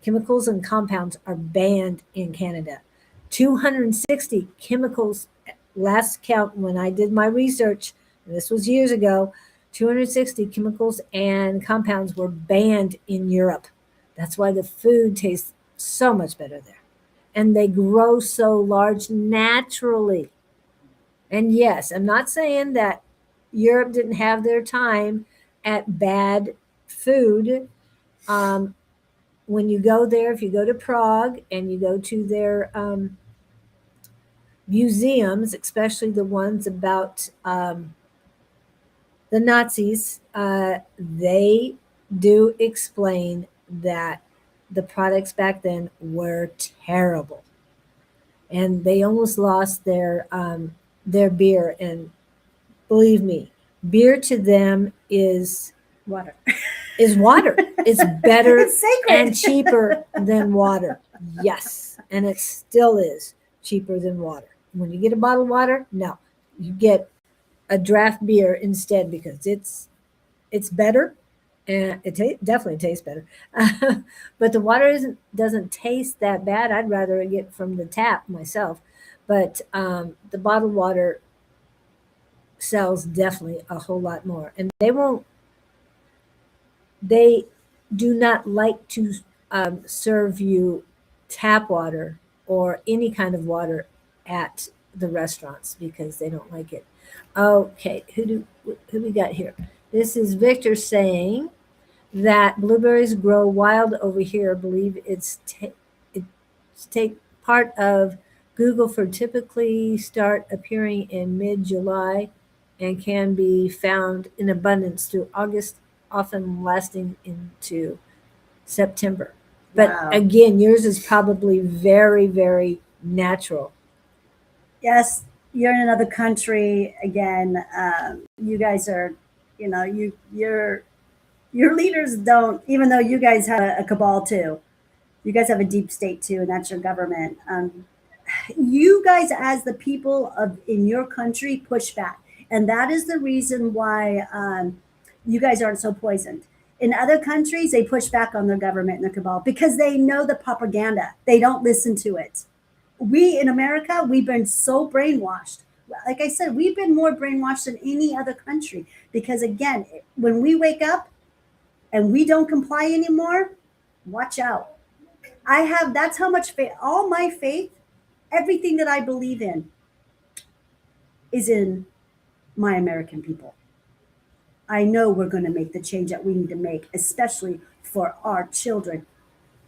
Chemicals and compounds are banned in Canada. 260 chemicals, last count when I did my research, and this was years ago, 260 chemicals and compounds were banned in Europe. That's why the food tastes so much better there. And they grow so large naturally. And yes, I'm not saying that Europe didn't have their time at bad food. When you go there, if you go to Prague and you go to their museums, especially the ones about the Nazis, they do explain that the products back then were terrible, and they almost lost their beer. And believe me, beer to them is Water. water. It's better It's sacred. and cheaper than water. Yes, and it still is cheaper than water. When you get a bottle of water, no, you get a draft beer instead, because it's better, and it definitely tastes better. But the water doesn't taste that bad. I'd rather get from the tap myself. But the bottled water sells definitely a whole lot more, and they do not like to serve you tap water or any kind of water at the restaurants, because they don't like it. Okay, who we got here? This is Victor saying that blueberries grow wild over here. I believe it's take part of Google for typically start appearing in mid-July and can be found in abundance through August, often lasting into September. But Wow. again, yours is probably very, very natural. Yes, you're in another country again. You guys are, your leaders don't, even though you guys have a cabal too. You guys have a deep state too, and that's your government. You guys, as the people in your country, push back, and that is the reason why you guys aren't so poisoned. In other countries, they push back on their government and their cabal because they know the propaganda. They don't listen to it. We in America, we've been so brainwashed. Like I said, we've been more brainwashed than any other country, because again, when we wake up and we don't comply anymore, watch out. That's how much faith, all my faith, everything that I believe in is in my American people. I know we're going to make the change that we need to make, especially for our children.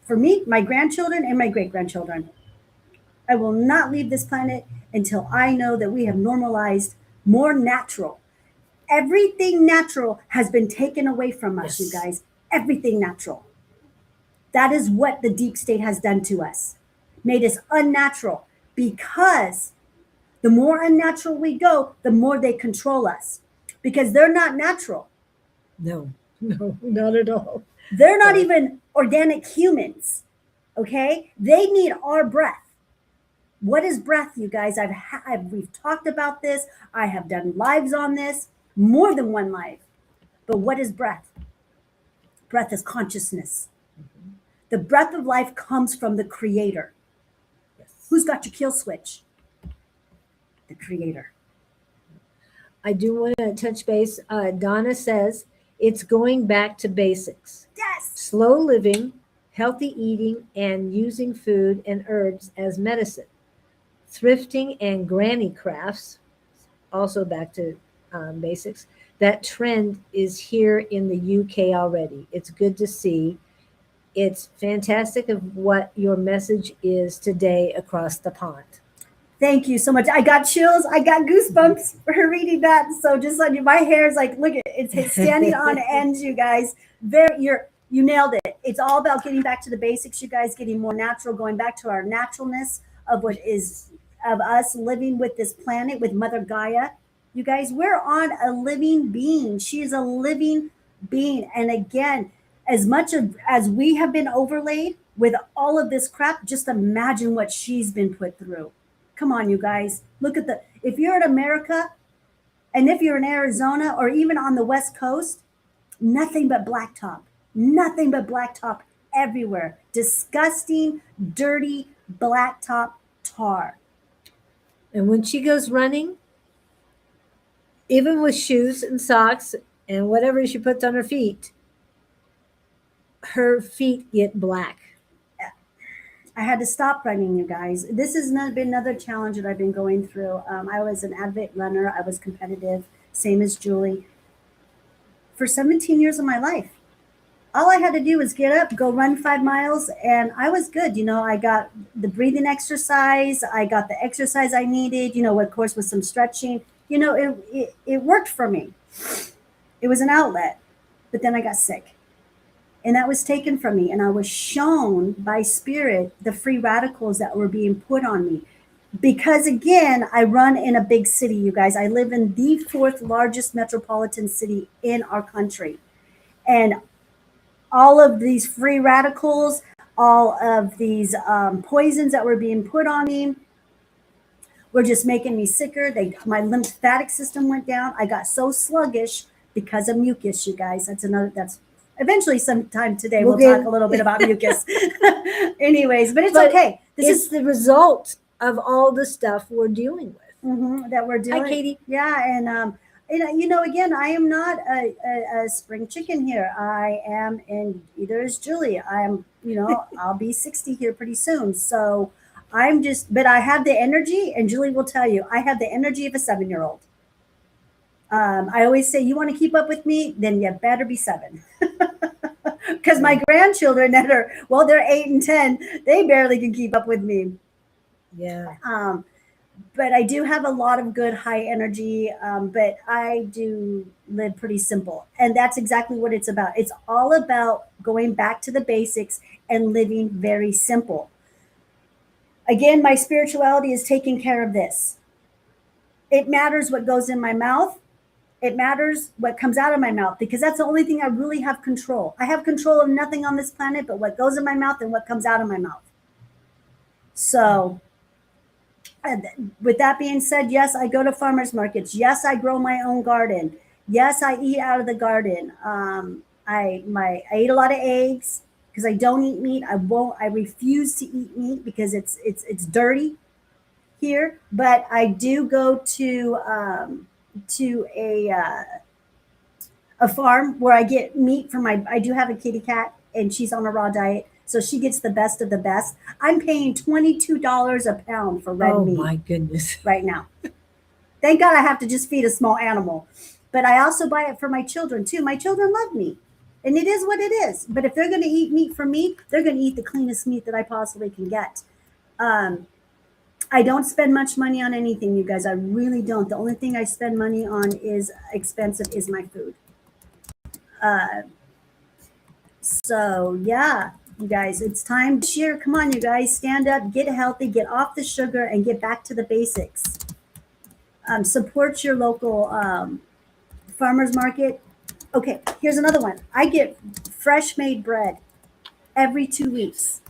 For me, my grandchildren, and my great grandchildren. I will not leave this planet until I know that we have normalized more natural. Everything natural has been taken away from us, you guys. Everything natural. That is what the deep state has done to us, made us unnatural, because the more unnatural we go, the more they control us, because they're not natural. No, not at all. They're not even organic humans. Okay. They need our breath. What is breath, you guys? We've talked about this. I have done lives on this, more than one live. But what is breath? Breath is consciousness. The breath of life comes from the creator. Who's got your kill switch? The creator. I do want to touch base. Donna says it's going back to basics. Yes. Slow living, healthy eating, and using food and herbs as medicine. Thrifting and granny crafts, also back to basics. That trend is here in the UK already. It's good to see. It's fantastic of what your message is today across the pond. Thank you so much. I got chills. I got goosebumps for reading that. So just like my hair is like, look, it's standing on end, you guys. You nailed it. It's all about getting back to the basics, you guys, getting more natural, going back to our naturalness of what is of us living with this planet, with Mother Gaia. You guys, we're on a living being. She is a living being. And again, as much as we have been overlaid with all of this crap, just imagine what she's been put through. Come on, you guys. Look at if you're in America, and if you're in Arizona, or even on the West Coast, nothing but blacktop. Nothing but blacktop everywhere. Disgusting, dirty blacktop tar. And when she goes running, even with shoes and socks and whatever she puts on her feet get black. I had to stop running, you guys. This has been another challenge that I've been going through. I was an avid runner. I was competitive, same as Julie, for 17 years of my life. All I had to do was get up, go run 5 miles, and I was good. I got the breathing exercise. I got the exercise I needed, of course, with some stretching. It worked for me. It was an outlet. But then I got sick. And that was taken from me. And I was shown by spirit the free radicals that were being put on me. Because again, I run in a big city, you guys. I live in the 4th largest metropolitan city in our country. And all of these free radicals, all of these poisons that were being put on me were just making me sicker. My lymphatic system went down. I got so sluggish because of mucus, you guys. That's eventually sometime today we'll talk a little bit about mucus. Anyways, but okay. This is the result of all the stuff we're dealing with. That we're doing. Hi, Katie. Yeah, and again, I am not a spring chicken here. I am, and either is Julie. I'll be 60 here pretty soon. So but I have the energy, and Julie will tell you, I have the energy of a 7-year-old. I always say, you want to keep up with me, then you better be 7. Because my grandchildren they're 8 and 10, they barely can keep up with me. Yeah. But I do have a lot of good high energy, but I do live pretty simple. And that's exactly what it's about. It's all about going back to the basics and living very simple. Again, my spirituality is taking care of this. It matters what goes in my mouth. It matters what comes out of my mouth, because that's the only thing I really have control. I have control of nothing on this planet but what goes in my mouth and what comes out of my mouth. So with that being said, yes, I go to farmers markets. Yes, I grow my own garden. Yes, I eat out of the garden. I eat a lot of eggs because I don't eat meat. I refuse to eat meat because it's dirty here. But I do go to a farm where I get meat for I do have a kitty cat, and she's on a raw diet. So she gets the best of the best. I'm paying $22 a pound for red Oh meat my goodness. right now. Thank God I have to just feed a small animal. But I also buy it for my children too. My children love meat. And it is what it is. But if they're going to eat meat from me, they're going to eat the cleanest meat that I possibly can get. I don't spend much money on anything, you guys. I really don't. The only thing I spend money on is expensive is my food. So yeah, you guys, it's time to share. Come on, you guys, stand up, get healthy, get off the sugar, and get back to the basics. Support your local farmers market. Okay, here's another one. I get fresh made bread every 2 weeks.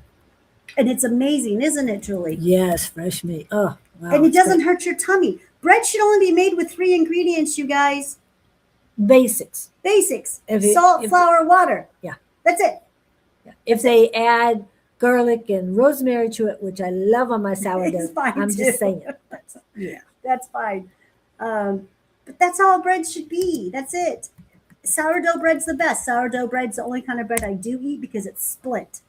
And it's amazing, isn't it, Julie? Yes, fresh meat. Oh, wow. And it it's doesn't great. hurt your tummy. Bread should only be made with 3 ingredients, you guys. Basics. Basics. If it- Salt, if- flour, water. Yeah. That's it. If they add garlic and rosemary to it, which I love on my sourdough, It's fine I'm too. just saying. Yeah. That's fine. But that's all bread should be. That's it. Sourdough bread's the best. Sourdough bread's the only kind of bread I do eat because it's split.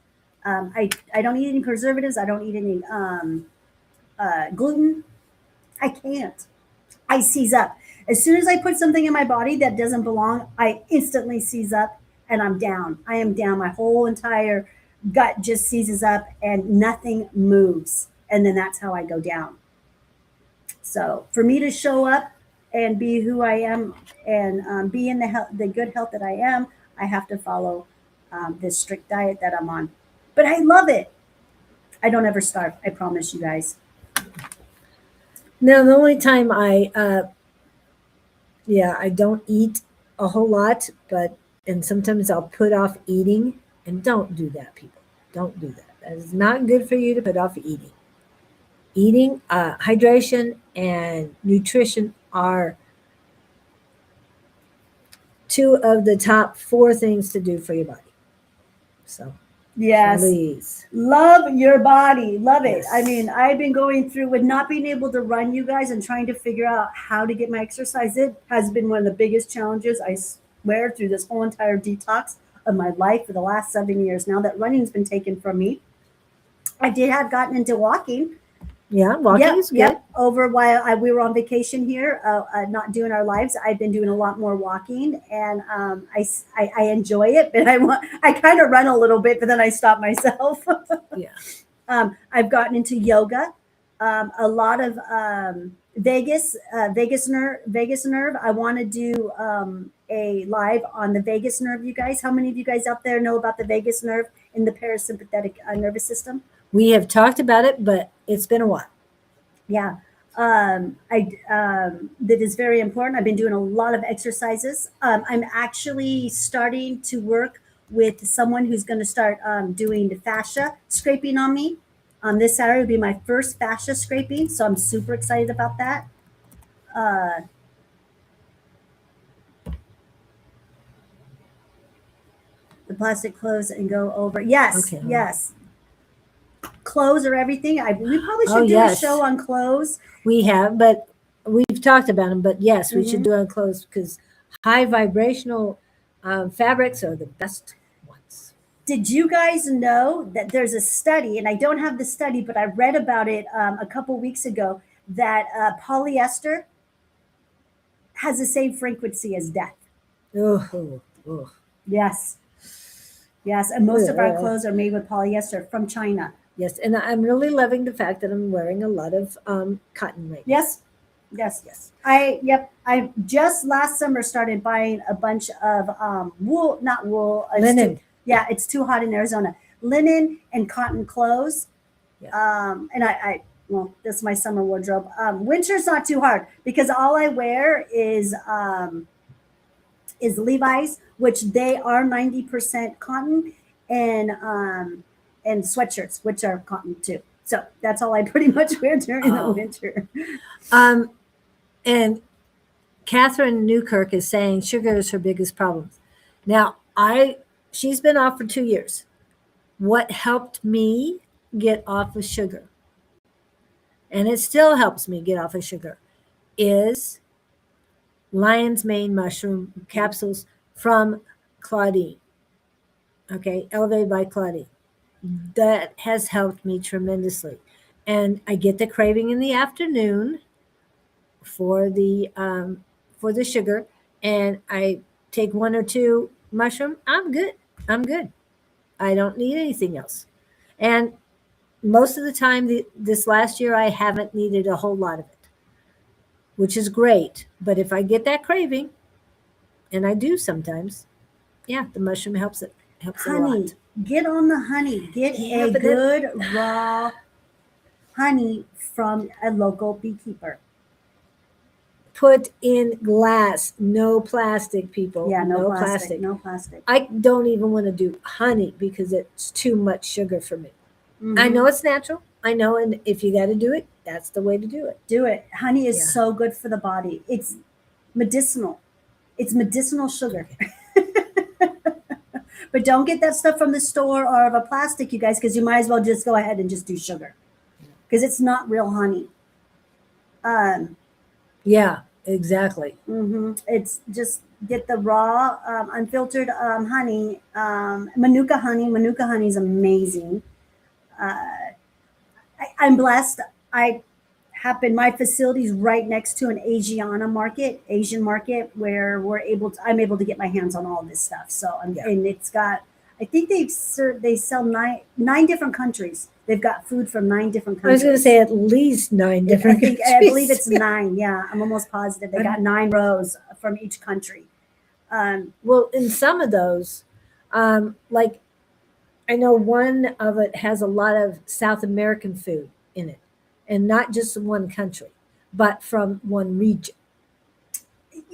I don't eat any preservatives. I don't eat any gluten. I can't. I seize up. As soon as I put something in my body that doesn't belong, I instantly seize up and I'm down. I am down. My whole entire gut just seizes up and nothing moves. And then that's how I go down. So for me to show up and be who I am and be in the good health that I am, I have to follow this strict diet that I'm on. But I love it. I don't ever starve. I promise you guys. Now, the only time I don't eat a whole lot, and sometimes I'll put off eating, and don't do that, people. Don't do that. That is not good for you to put off eating. Eating, hydration, and nutrition are 2 of the top 4 things to do for your body. So, Yes. please. Love your body. Love it. Yes. I mean, I've been going through with not being able to run, you guys, and trying to figure out how to get my exercise. It has been one of the biggest challenges, I swear, through this whole entire detox of my life for the last 7 years now that running's been taken from me. I did have gotten into walking. Yeah, walking is good. Yep. Over while we were on vacation here, not doing our lives, I've been doing a lot more walking, and I enjoy it. But I kind of run a little bit, but then I stop myself. Yeah. I've gotten into yoga, a lot of Vegas nerve. I want to do a live on the vagus nerve. You guys, how many of you guys out there know about the vagus nerve in the parasympathetic nervous system? We have talked about it, but it's been a while. Yeah. That is very important. I've been doing a lot of exercises. I'm actually starting to work with someone who's going to start doing the fascia scraping on me. This Saturday will be my first fascia scraping, so I'm super excited about that. The plastic clothes and go over. Yes, Okay. yes. Clothes or everything. We probably should do yes. a show on clothes. We have, but we've talked about them. But yes, we should Mhm. do it on clothes because high vibrational fabrics are the best ones. Did you guys know that there's a study, and I don't have the study, but I read about it a couple weeks ago, that polyester has the same frequency as death? Oh, oh. Yes. Yes. And most of our Yeah. clothes are made with polyester from China. Yes, and I'm really loving the fact that I'm wearing a lot of cotton right now. Yes. Yes. Yes. I just last summer started buying a bunch of wool, not wool. Linen. It's too hot in Arizona. Linen and cotton clothes. Yeah. And well, this is my summer wardrobe. Winter's not too hard because all I wear is Levi's, which they are 90% cotton, and sweatshirts, which are cotton too. So that's all I pretty much wear during the winter. And Catherine Newkirk is saying sugar is her biggest problem. Now, she's been off for 2 years. What helped me get off of sugar, and it still helps me get off of sugar, is lion's mane mushroom capsules from Claudene. Okay, Elevated by Claudene. That has helped me tremendously. And I get the craving in the afternoon for the sugar, and I take one or two mushroom. I'm good. I'm good. I don't need anything else. And most of the time, this last year, I haven't needed a whole lot of it, which is great. But if I get that craving, and I do sometimes, yeah, the mushroom helps a lot. Honey, get on the honey. Get Yeah, a but good raw honey from a local beekeeper. Put in glass, no plastic, people. Yeah, no plastic. No plastic. I don't even want to do honey because it's too much sugar for me. I know it's natural. I know, and if you got to do it, that's the way to do it. Do it. Honey is Yeah. so good for the body. It's medicinal. It's medicinal sugar. But don't get that stuff from the store or of a plastic, you guys, because you might as well just go ahead and just do sugar, because it's not real honey. Yeah, exactly. It's just get the raw, unfiltered honey, Manuka honey. Manuka honey is amazing. I'm blessed. My facility's right next to an Asian market, where I'm able to get my hands on all this stuff. So, Yeah. and it's got, I think they sell nine different countries. They've got food from 9 different I was countries. going to say at least 9 different countries. I believe it's 9. Yeah, I'm almost positive. They got 9 rows from each country. Well, in some of those, like I know one of it has a lot of South American food in it, and not just one country, but from one region.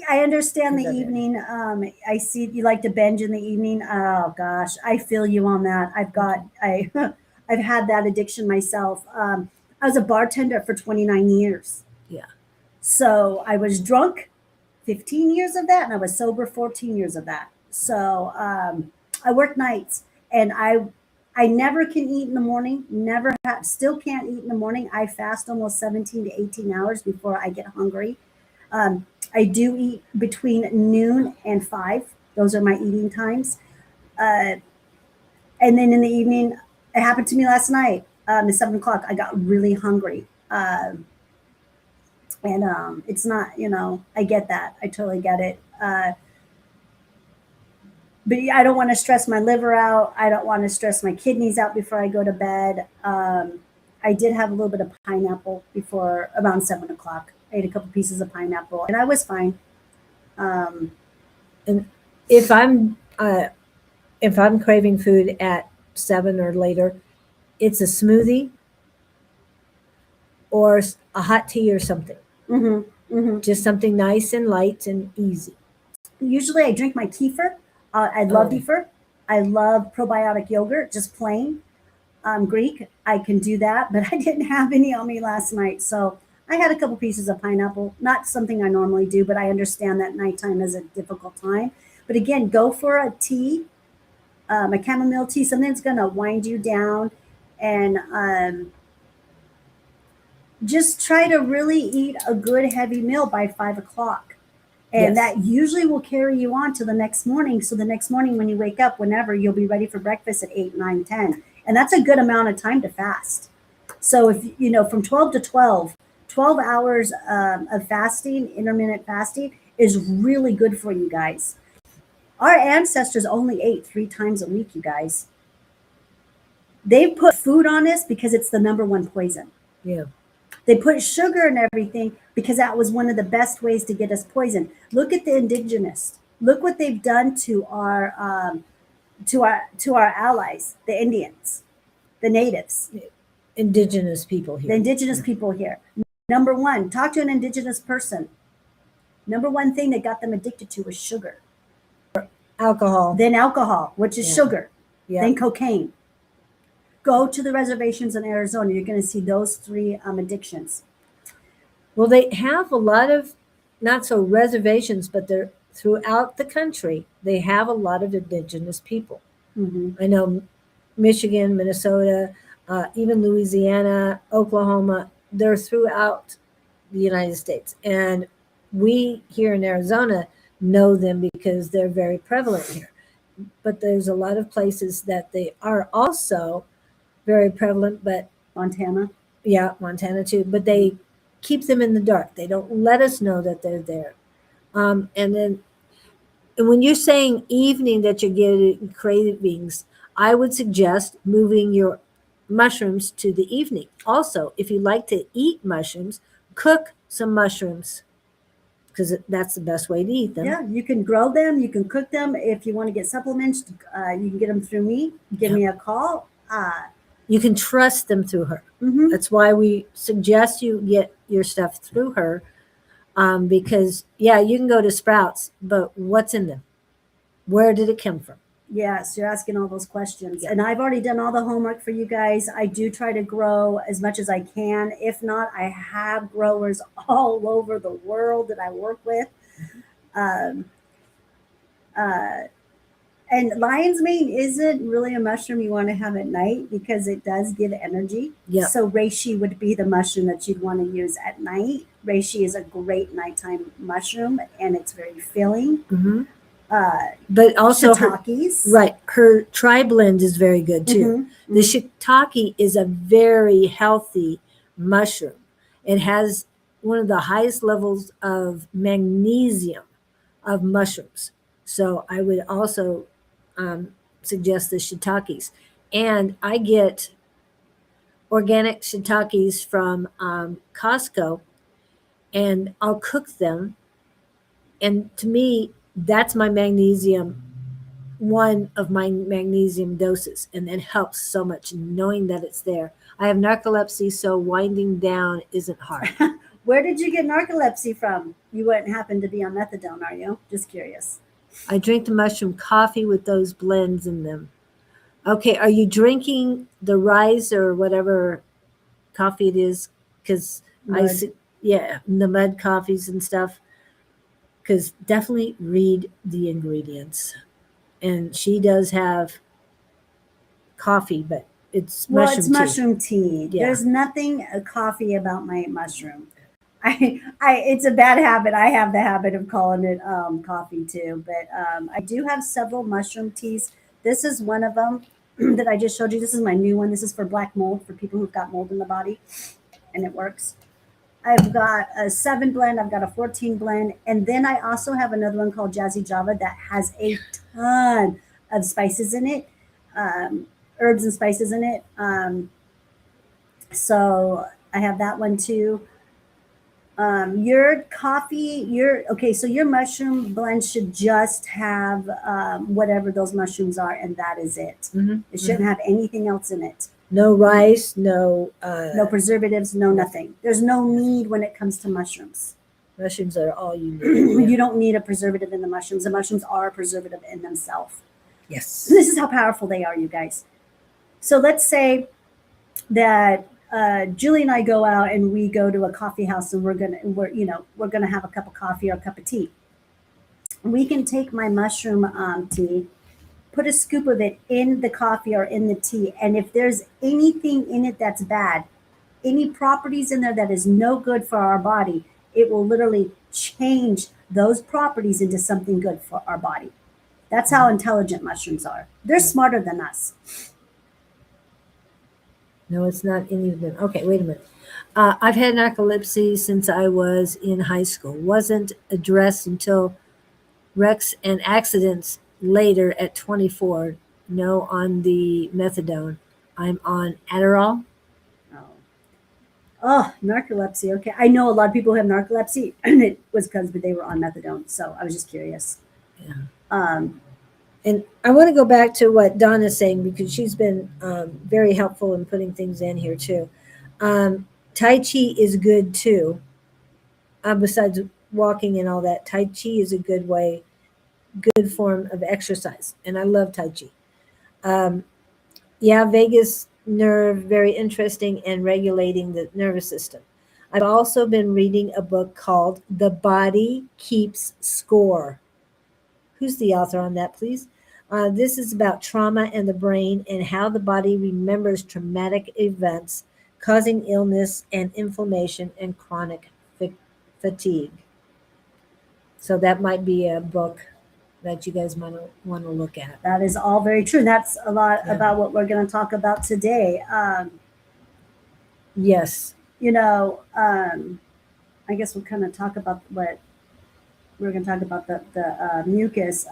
I understand the Okay. evening. I see you like to binge in the evening. Oh gosh, I feel you on that. I've had that addiction myself. I was a bartender for 29 years. Yeah. So I was drunk 15 years of that, and I was sober 14 years of that. So I work nights, and I never can eat in the morning. Still can't eat in the morning. I fast almost 17 to 18 hours before I get hungry. I do eat between noon and 5. Those are my eating times. And then in the evening, it happened to me last night. At 7 o'clock, I got really hungry. It's not, I get that. I totally get it. But I don't want to stress my liver out. I don't want to stress my kidneys out before I go to bed. I did have a little bit of pineapple before around 7 o'clock. I ate a couple pieces of pineapple, and I was fine. And if I'm craving food at 7 or later, it's a smoothie or a hot tea or something. Just something nice and light and easy. Usually, I drink my kefir. I love kefir. I love probiotic yogurt, just plain Greek. I can do that, but I didn't have any on me last night, so I had a couple pieces of pineapple. Not something I normally do, but I understand that nighttime is a difficult time. But again, go for a tea, a chamomile tea, something that's going to wind you down, and just try to really eat a good heavy meal by 5 o'clock. And Yes. that usually will carry you on to the next morning. So the next morning when you wake up, whenever, you'll be ready for breakfast at 8, 9, 10. And that's a good amount of time to fast. So if, from 12 to 12 hours of fasting, intermittent fasting, is really good for you guys. Our ancestors only ate 3 times a week, you guys. They put food on us because it's the number 1 poison. Yeah. They put sugar and everything because that was one of the best ways to get us poisoned. Look at the indigenous. Look what they've done to our allies, the Indians, the natives, Indigenous people here. the indigenous people here. Number 1, talk to an indigenous person. Number 1 thing that got them addicted to was sugar. Alcohol. Then alcohol, which is sugar. Yeah. Then cocaine. Go to the reservations in Arizona. You're going to see those 3 addictions. Well, they have a lot of, not so reservations, but they're throughout the country. They have a lot of indigenous people. I know Michigan, Minnesota, even Louisiana, Oklahoma, they're throughout the United States. And we here in Arizona know them because they're very prevalent here. But there's a lot of places that they are also very prevalent, but Montana. yeah, Montana too. But they keep them in the dark. They don't let us know that they're there. And then and when you're saying evening that you're getting cravings, I would suggest moving your mushrooms to the evening. Also, if you like to eat mushrooms, cook some mushrooms because that's the best way to eat them. Yeah, you can grow them. You can cook them. If you want to get supplements, you can get them through me. Give me a call. You can trust them through her. Mhm. That's why we suggest you get your stuff through her. Because yeah, you can go to Sprouts, but what's in them? Where did it come from? Yes, you're asking all those questions. Yeah. And I've already done all the homework for you guys. I do try to grow as much as I can. If not, I have growers all over the world that I work with. Um, uh, and lion's mane isn't really a mushroom you want to have at night because it does give energy. Yeah. So reishi would be the mushroom that you'd want to use at night. Reishi is a great nighttime mushroom and it's very filling. Mm-hmm. But also shiitakes. Her tri-blend is very good too. Mhm, The mhm. shiitake is a very healthy mushroom. It has one of the highest levels of magnesium of mushrooms. So I would also suggest the shiitakes. And I get organic shiitakes from Costco and I'll cook them. And to me, that's my magnesium, one of my magnesium doses. And it helps so much knowing that it's there. I have narcolepsy, so winding down isn't hard. Where did you get narcolepsy from? You wouldn't happen to be on methadone, are you? Just curious. I drink the mushroom coffee with those blends in them. Okay, are you drinking the Rise or whatever coffee it is? Because the mud coffees and stuff. Because definitely read the ingredients. And she does have coffee, but it's mushroom It's tea. mushroom tea. Yeah. There's nothing coffee about my mushroom. It's a bad habit. I have the habit of calling it coffee too. But I do have several mushroom teas. This is one of them that I just showed you. This is my new one. This is for black mold, for people who've got mold in the body, and it works. I've got a 7 blend, I've got a 14 blend, and then I also have another one called Jazzy Java that has a ton of spices in it, herbs and spices in it. So I have that one too. Your coffee, so your mushroom blend should just have whatever those mushrooms are, and that is it. Mhm, It shouldn't have anything else in it. No rice, no No preservatives, no nothing. There's no need when it comes to mushrooms. mushrooms are all you need. You don't need a preservative in the mushrooms. The mushrooms are a preservative in themselves. Yes. This is how powerful they are, you guys. So let's say that Julie and I go out and we go to a coffee house and we're gonna have a cup of coffee or a cup of tea. We can take my mushroom tea, put a scoop of it in the coffee or in the tea, and if there's anything in it that's bad, any properties in there that is no good for our body, it will literally change those properties into something good for our body. That's how intelligent mushrooms are. They're smarter than us. No, it's not any of them. Okay, wait a minute. I've had narcolepsy since I was in high school. Wasn't addressed until wrecks and accidents later at 24. No, on the methadone. I'm on Adderall. Oh, narcolepsy. Okay. I know a lot of people who have narcolepsy, and it was because they were on methadone. So I was just curious. Yeah. And I want to go back to what Donna's saying because she's been very helpful in putting things in here too. Tai Chi is good too. Besides walking and all that, Tai Chi is a good form of exercise. And I love Tai Chi. Vagus nerve, very interesting and regulating the nervous system. I've also been reading a book called The Body Keeps Score. Who's the author on that, please? This is about trauma and the brain and how the body remembers traumatic events causing illness and inflammation and chronic fatigue. So that might be a book that you guys want to look at. That is all very true. And that's a lot Yeah. about what we're going to talk about today. Yes. You know, I guess we'll kind of talk about what we're going to talk about the mucus.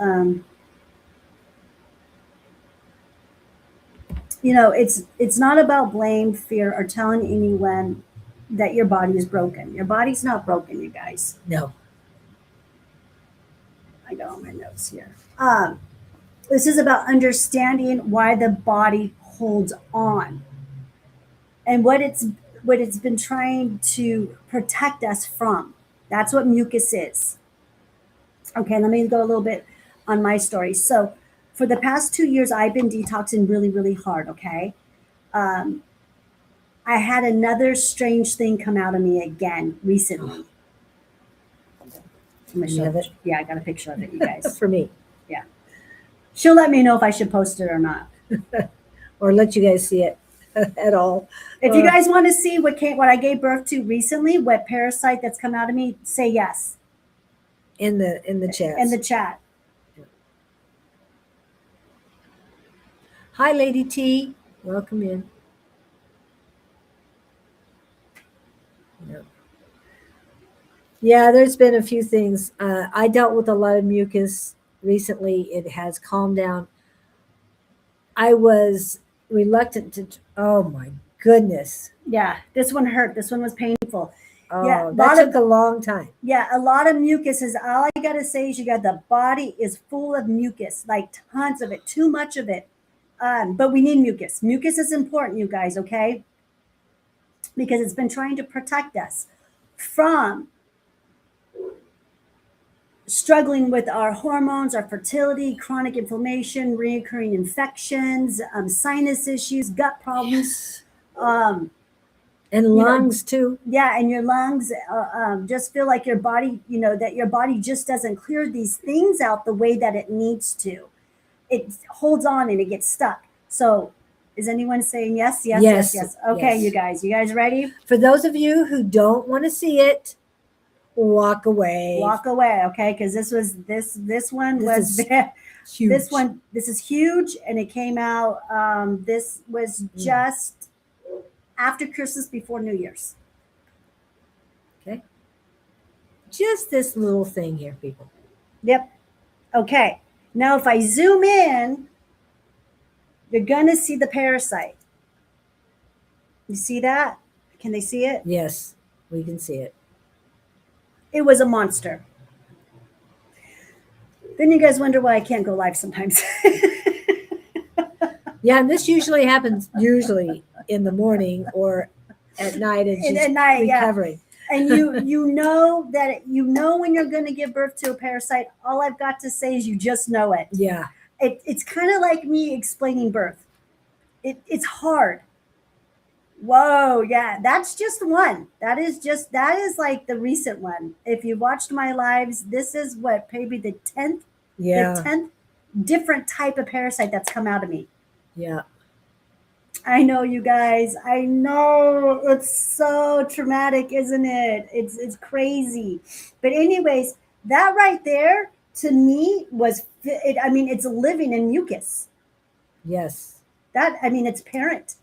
You know, it's not about blame, fear, or telling anyone that your body is broken. Your body's not broken, you guys. No. I got all my notes here. This is about understanding why the body holds on and what it's been trying to protect us from. That's what mucus is. Okay, let me go a little bit on my story. So, for the past 2 years, I've been detoxing really, really hard. Okay, I had another strange thing come out of me again recently. I'm gonna You show have it? Yeah, I got a picture of it, you guys. For me, She'll let me know if I should post it or not. or let you guys see it at all. If you guys want to see what I gave birth to recently, what parasite that's come out of me, say yes In the chat. in the chat. Hi, Lady T. Welcome in. Yeah, there's been a few things. I dealt with a lot of mucus recently. It has calmed down. I was reluctant to. Oh my goodness. Yeah, this one hurt. This one was painful. Oh, Yeah, that took a long time. Yeah, a lot of mucus is all I gotta say is the body is full of mucus, like tons of it, too much of it. But we need mucus. Mucus is important, you guys, okay? Because it's been trying to protect us from struggling with our hormones, our fertility, chronic inflammation, recurring infections, sinus issues, gut problems. And lungs too. Yeah, and your lungs just feel like your body, that your body just doesn't clear these things out the way that it needs to. It holds on and it gets stuck. So is anyone saying yes, yes, yes, yes? Okay, yes. You guys ready? For those of you who don't want to see it, walk away. Walk away, okay? Because this one was huge. This is huge, and it came out. This was just after Christmas, before New Year's. Okay. Just this little thing here, people. Yep. Okay. Now, if I zoom in, you're going to see the parasite. You see that? Can they see it? Yes, we can see it. It was a monster. Then you guys wonder why I can't go live sometimes. Yeah, and this usually happens in the morning or at night and she's recovering. Yeah. And you know when you're going to give birth to a parasite. All I've got to say is you just know it. Yeah. It's kind of like me explaining birth. It's hard. Whoa, yeah, that's just one. That is like the recent one. If you watched my lives, this is what maybe the 10th different type of parasite that's come out of me. Yeah. I know, you guys. I know it's so traumatic, isn't it? It's crazy. But anyways, that right there to me it's living in mucus. Yes. It's parent.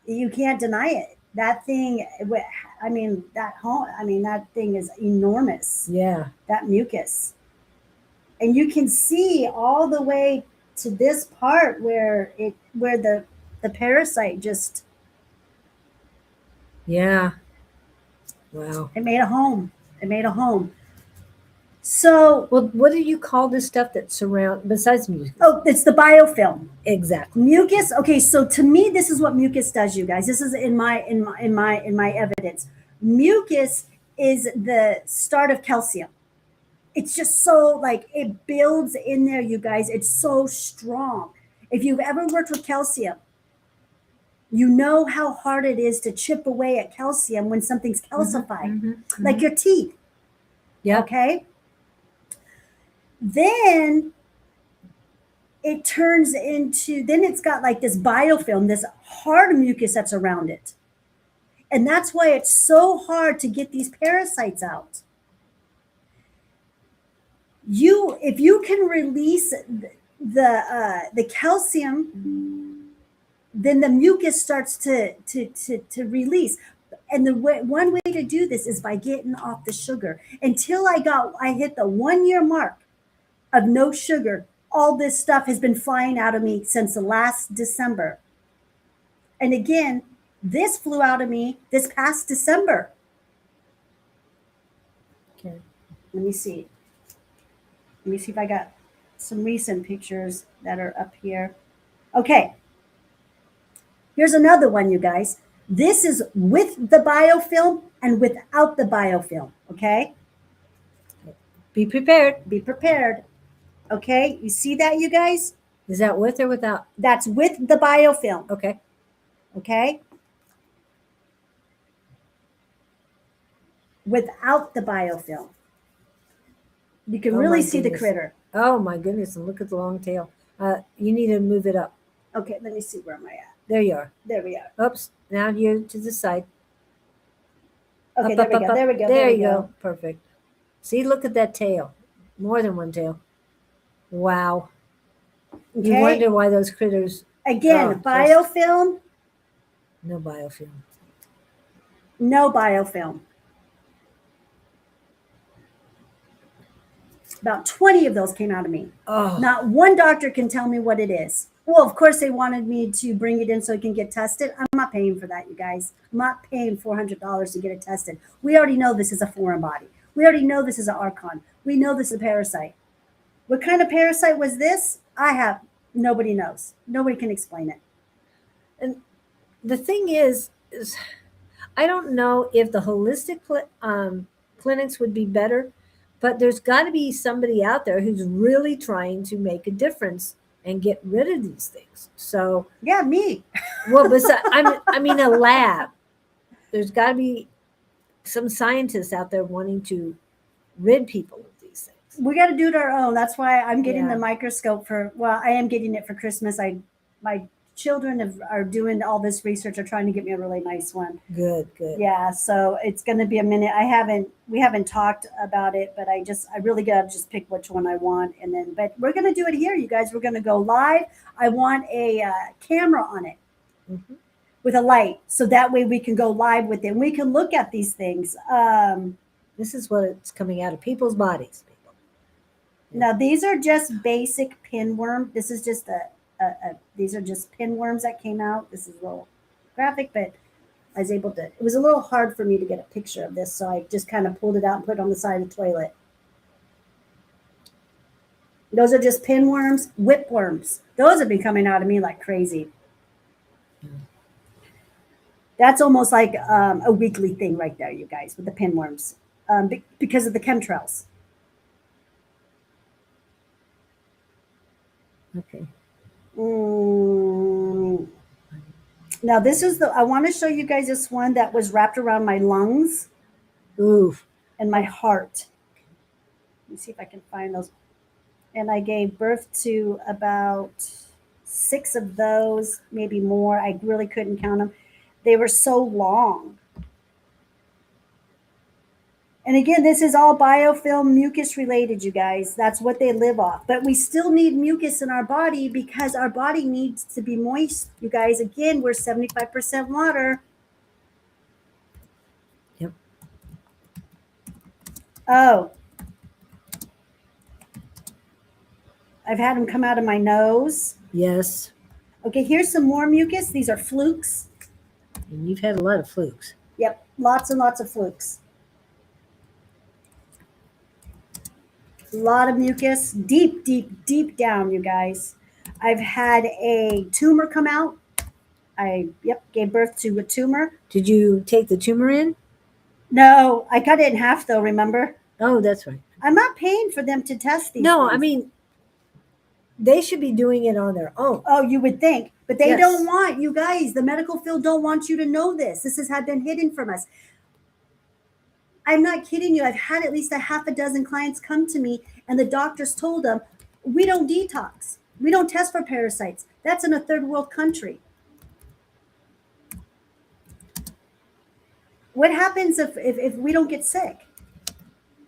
You can't deny it. That thing, that thing is enormous. Yeah. That mucus. And you can see all the way to this part where the parasite just. Yeah. Wow. It made a home. So. Well, what do you call this stuff that besides mucus? Oh, it's the biofilm. Exactly. Mucus. Okay, so to me, this is what mucus does, you guys. This is in my evidence. Mucus is the start of calcium. It's just so it builds in there, you guys. It's so strong. If you've ever worked with calcium, you know how hard it is to chip away at calcium when something's calcified, like your teeth. Yeah. Okay. Then it turns into, it's got this biofilm, this hard mucus that's around it. And that's why it's so hard to get these parasites out. if you can release the calcium, then the mucus starts to release. And one way to do this is by getting off the sugar. Until I hit the 1 year mark of no sugar, all this stuff has been flying out of me since the last December. And again, this flew out of me this past December. Okay. Let me see. Let me see if I got some recent pictures that are up here. Okay. Here's another one, you guys. This is with the biofilm and without the biofilm. Okay. Be prepared. Be prepared. Okay. You see that, you guys? Is that with or without? That's with the biofilm. Okay. Okay. Without the biofilm. You can Oh, really my see the goodness. critter. Oh my goodness! And look at the long tail. You need to move it up. Okay, let me see, where am I at? There you are. There we are. Oops. Now you're to the side. Okay, Up, there up, we up, go. up. There we go. There we you go. Perfect. See, look at that tail. More than one tail. Wow. You Okay. wonder why those critters. Again, Oh, just- biofilm, No biofilm. no biofilm. About 20 of those came out of me. Oh. Not one doctor can tell me what it is. Well, of course, they wanted me to bring it in so it can get tested. I'm not paying for that, you guys. I'm not paying $400 to get it tested. We already know this is a foreign body. We already know this is an archon. We know this is a parasite. What kind of parasite was this? Nobody knows. Nobody can explain it. The thing is I don't know if the holistic clinics would be better, but there's got to be somebody out there who's really trying to make a difference and get rid of these things. So, Yeah, me. well, I mean, a lab. There's got to be some scientists out there wanting to rid people of these things. We got to do it our own. That's why I'm getting Yeah. the microscope I am getting it for Christmas. My children are doing all this research. Are trying to get me a really nice one. Good, good. Yeah, so it's going to be a minute. We haven't talked about it, but I really got to just pick which one I want. But we're going to do it here, you guys. We're going to go live. I want a camera on it Mhm. with a light. So that way we can go live with it. And we can look at these things. This is what it's coming out of people's bodies. People. Now these are just basic pinworm. This is just these are just pinworms that came out. This is a little graphic, but I was able to. It was a little hard for me to get a picture of this, so I just kind of pulled it out and put it on the side of the toilet. Those are just pinworms, whipworms. Those have been coming out of me like crazy. That's almost like a weekly thing right there, you guys, with the pinworms, because of the chemtrails. Okay. Now this is I want to show you guys this one that was wrapped around my lungs Oof. and my heart. Let me see if I can find those. And I gave birth to about 6 of those, maybe more. I really couldn't count them. They were so long. And again, this is all biofilm mucus related, you guys. That's what they live off. But we still need mucus in our body because our body needs to be moist. You guys, again, we're 75% water. Yep. Oh. I've had them come out of my nose. Yes. Okay, here's some more mucus. These are flukes. And you've had a lot of flukes. Yep, lots and lots of flukes. A lot of mucus, deep, deep, deep down, you guys. I've had a tumor come out. Gave birth to a tumor. Did you take the tumor in? No, I cut it in half though, remember? Oh, that's right. I'm not paying for them to test these No, things. I mean, they should be doing it on their own. Oh, you would think. But they Yes. don't want, you guys, the medical field don't want you to know this. This has been hidden from us. I'm not kidding you. I've had at least a half a dozen clients come to me and the doctors told them, we don't detox. We don't test for parasites. That's in a third world country. What happens if we don't get sick?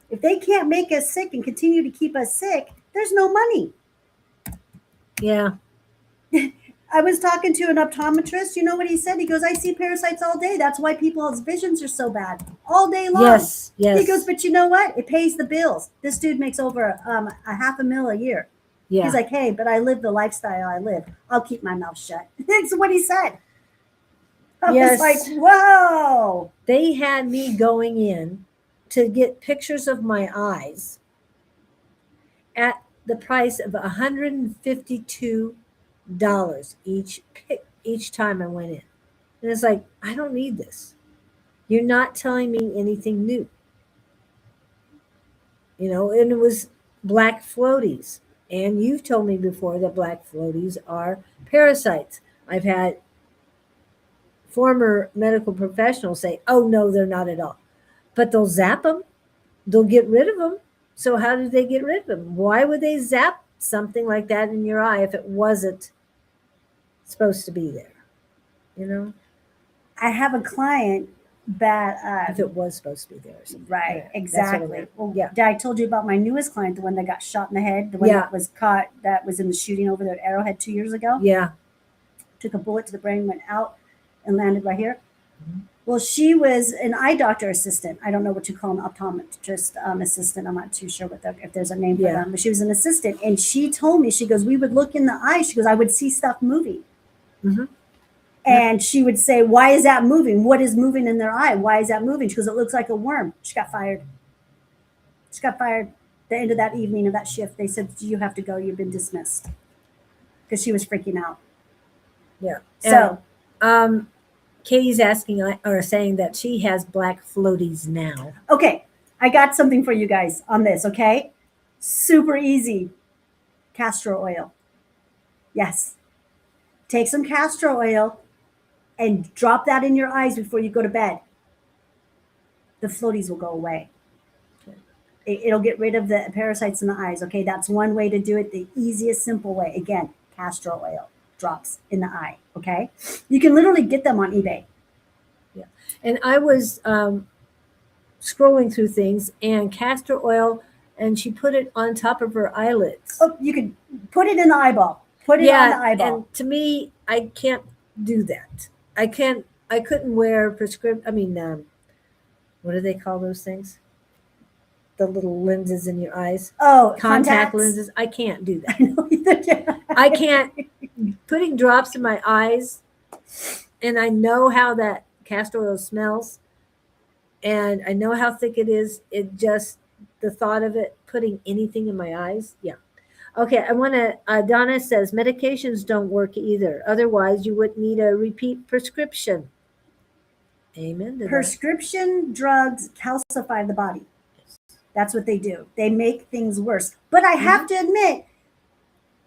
If they can't make us sick and continue to keep us sick, there's no money. Yeah. I was talking to an optometrist. You know what he said? He goes, I see parasites all day. That's why people's visions are so bad all day long. Yes. Yes. He goes, but you know what? It pays the bills. This dude makes over $500,000 a year. Yeah. He's like, hey, but I live the lifestyle I live. I'll keep my mouth shut. That's what he said. I was like, whoa. They had me going in to get pictures of my eyes at the price of $152 each time I went in. And it's like, I don't need this. You're not telling me anything new. You know, and it was black floaties. And you've told me before that black floaties are parasites. I've had former medical professionals say, oh, no, they're not at all. But they'll zap them. They'll get rid of them. So how did they get rid of them? Why would they zap something like that in your eye if it wasn't supposed to be there? You know? I have a client that If it was supposed to be there or something. right, Yeah, that's what I exactly. meant. Well, Yeah. I told you about my newest client, the one that got shot in the head, the one Yeah. that was caught, that was in the shooting over there at Arrowhead 2 years ago. Yeah. Took a bullet to the brain, went out, and landed right here. Mhm. Well, she was an eye doctor assistant. I don't know what you call an optometrist assistant. I'm not too sure if there's a name for Yeah. them, but she was an assistant. And she told me, she goes, we would look in the eye. She goes, I would see stuff moving. Mhm. And she would say, why is that moving? What is moving in their eye? Why is that moving? She goes, it looks like a worm. She got fired. She got fired the end of that evening of that shift. They said, you have to go. You've been dismissed. Because she was freaking out. Yeah. So, Katie's asking or saying that she has black floaties now. okay, I got something for you guys on this, okay? Super easy. Castor oil. Yes. Take some castor oil and drop that in your eyes before you go to bed. The floaties will go away. It'll get rid of the parasites in the eyes, okay? That's one way to do it, the easiest, simple way. Again, castor oil drops in the eye, okay? You can literally get them on eBay. And I was scrolling through things and castor oil, and she put it on top of her eyelids. Oh, you could put it in the eyeball. Put it on the eyeball. And to me, I can't do that. I couldn't wear what do they call those things? The little lenses in your eyes. Oh, Contact contacts? lenses. I can't do that. I know either. Yeah. I can't putting drops in my eyes, and I know how that castor oil smells, and I know how thick it is. It just, the thought of it putting anything in my eyes. Yeah. Okay. I want to, Donna says medications don't work either. Otherwise you wouldn't need a repeat prescription. Amen to that. Prescription drugs calcify the body. That's what they do. They make things worse. But I have to admit,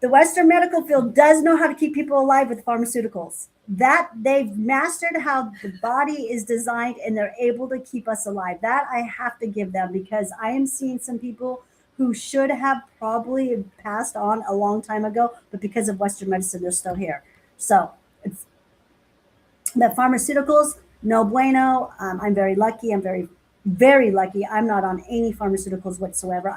the Western medical field does know how to keep people alive with pharmaceuticals. That they've mastered how the body is designed, and they're able to keep us alive. That I have to give them, because I am seeing some people who should have probably passed on a long time ago, but because of Western medicine, they're still here. So it's the pharmaceuticals, no bueno. I'm very lucky. I'm very, very lucky. I'm not on any pharmaceuticals whatsoever.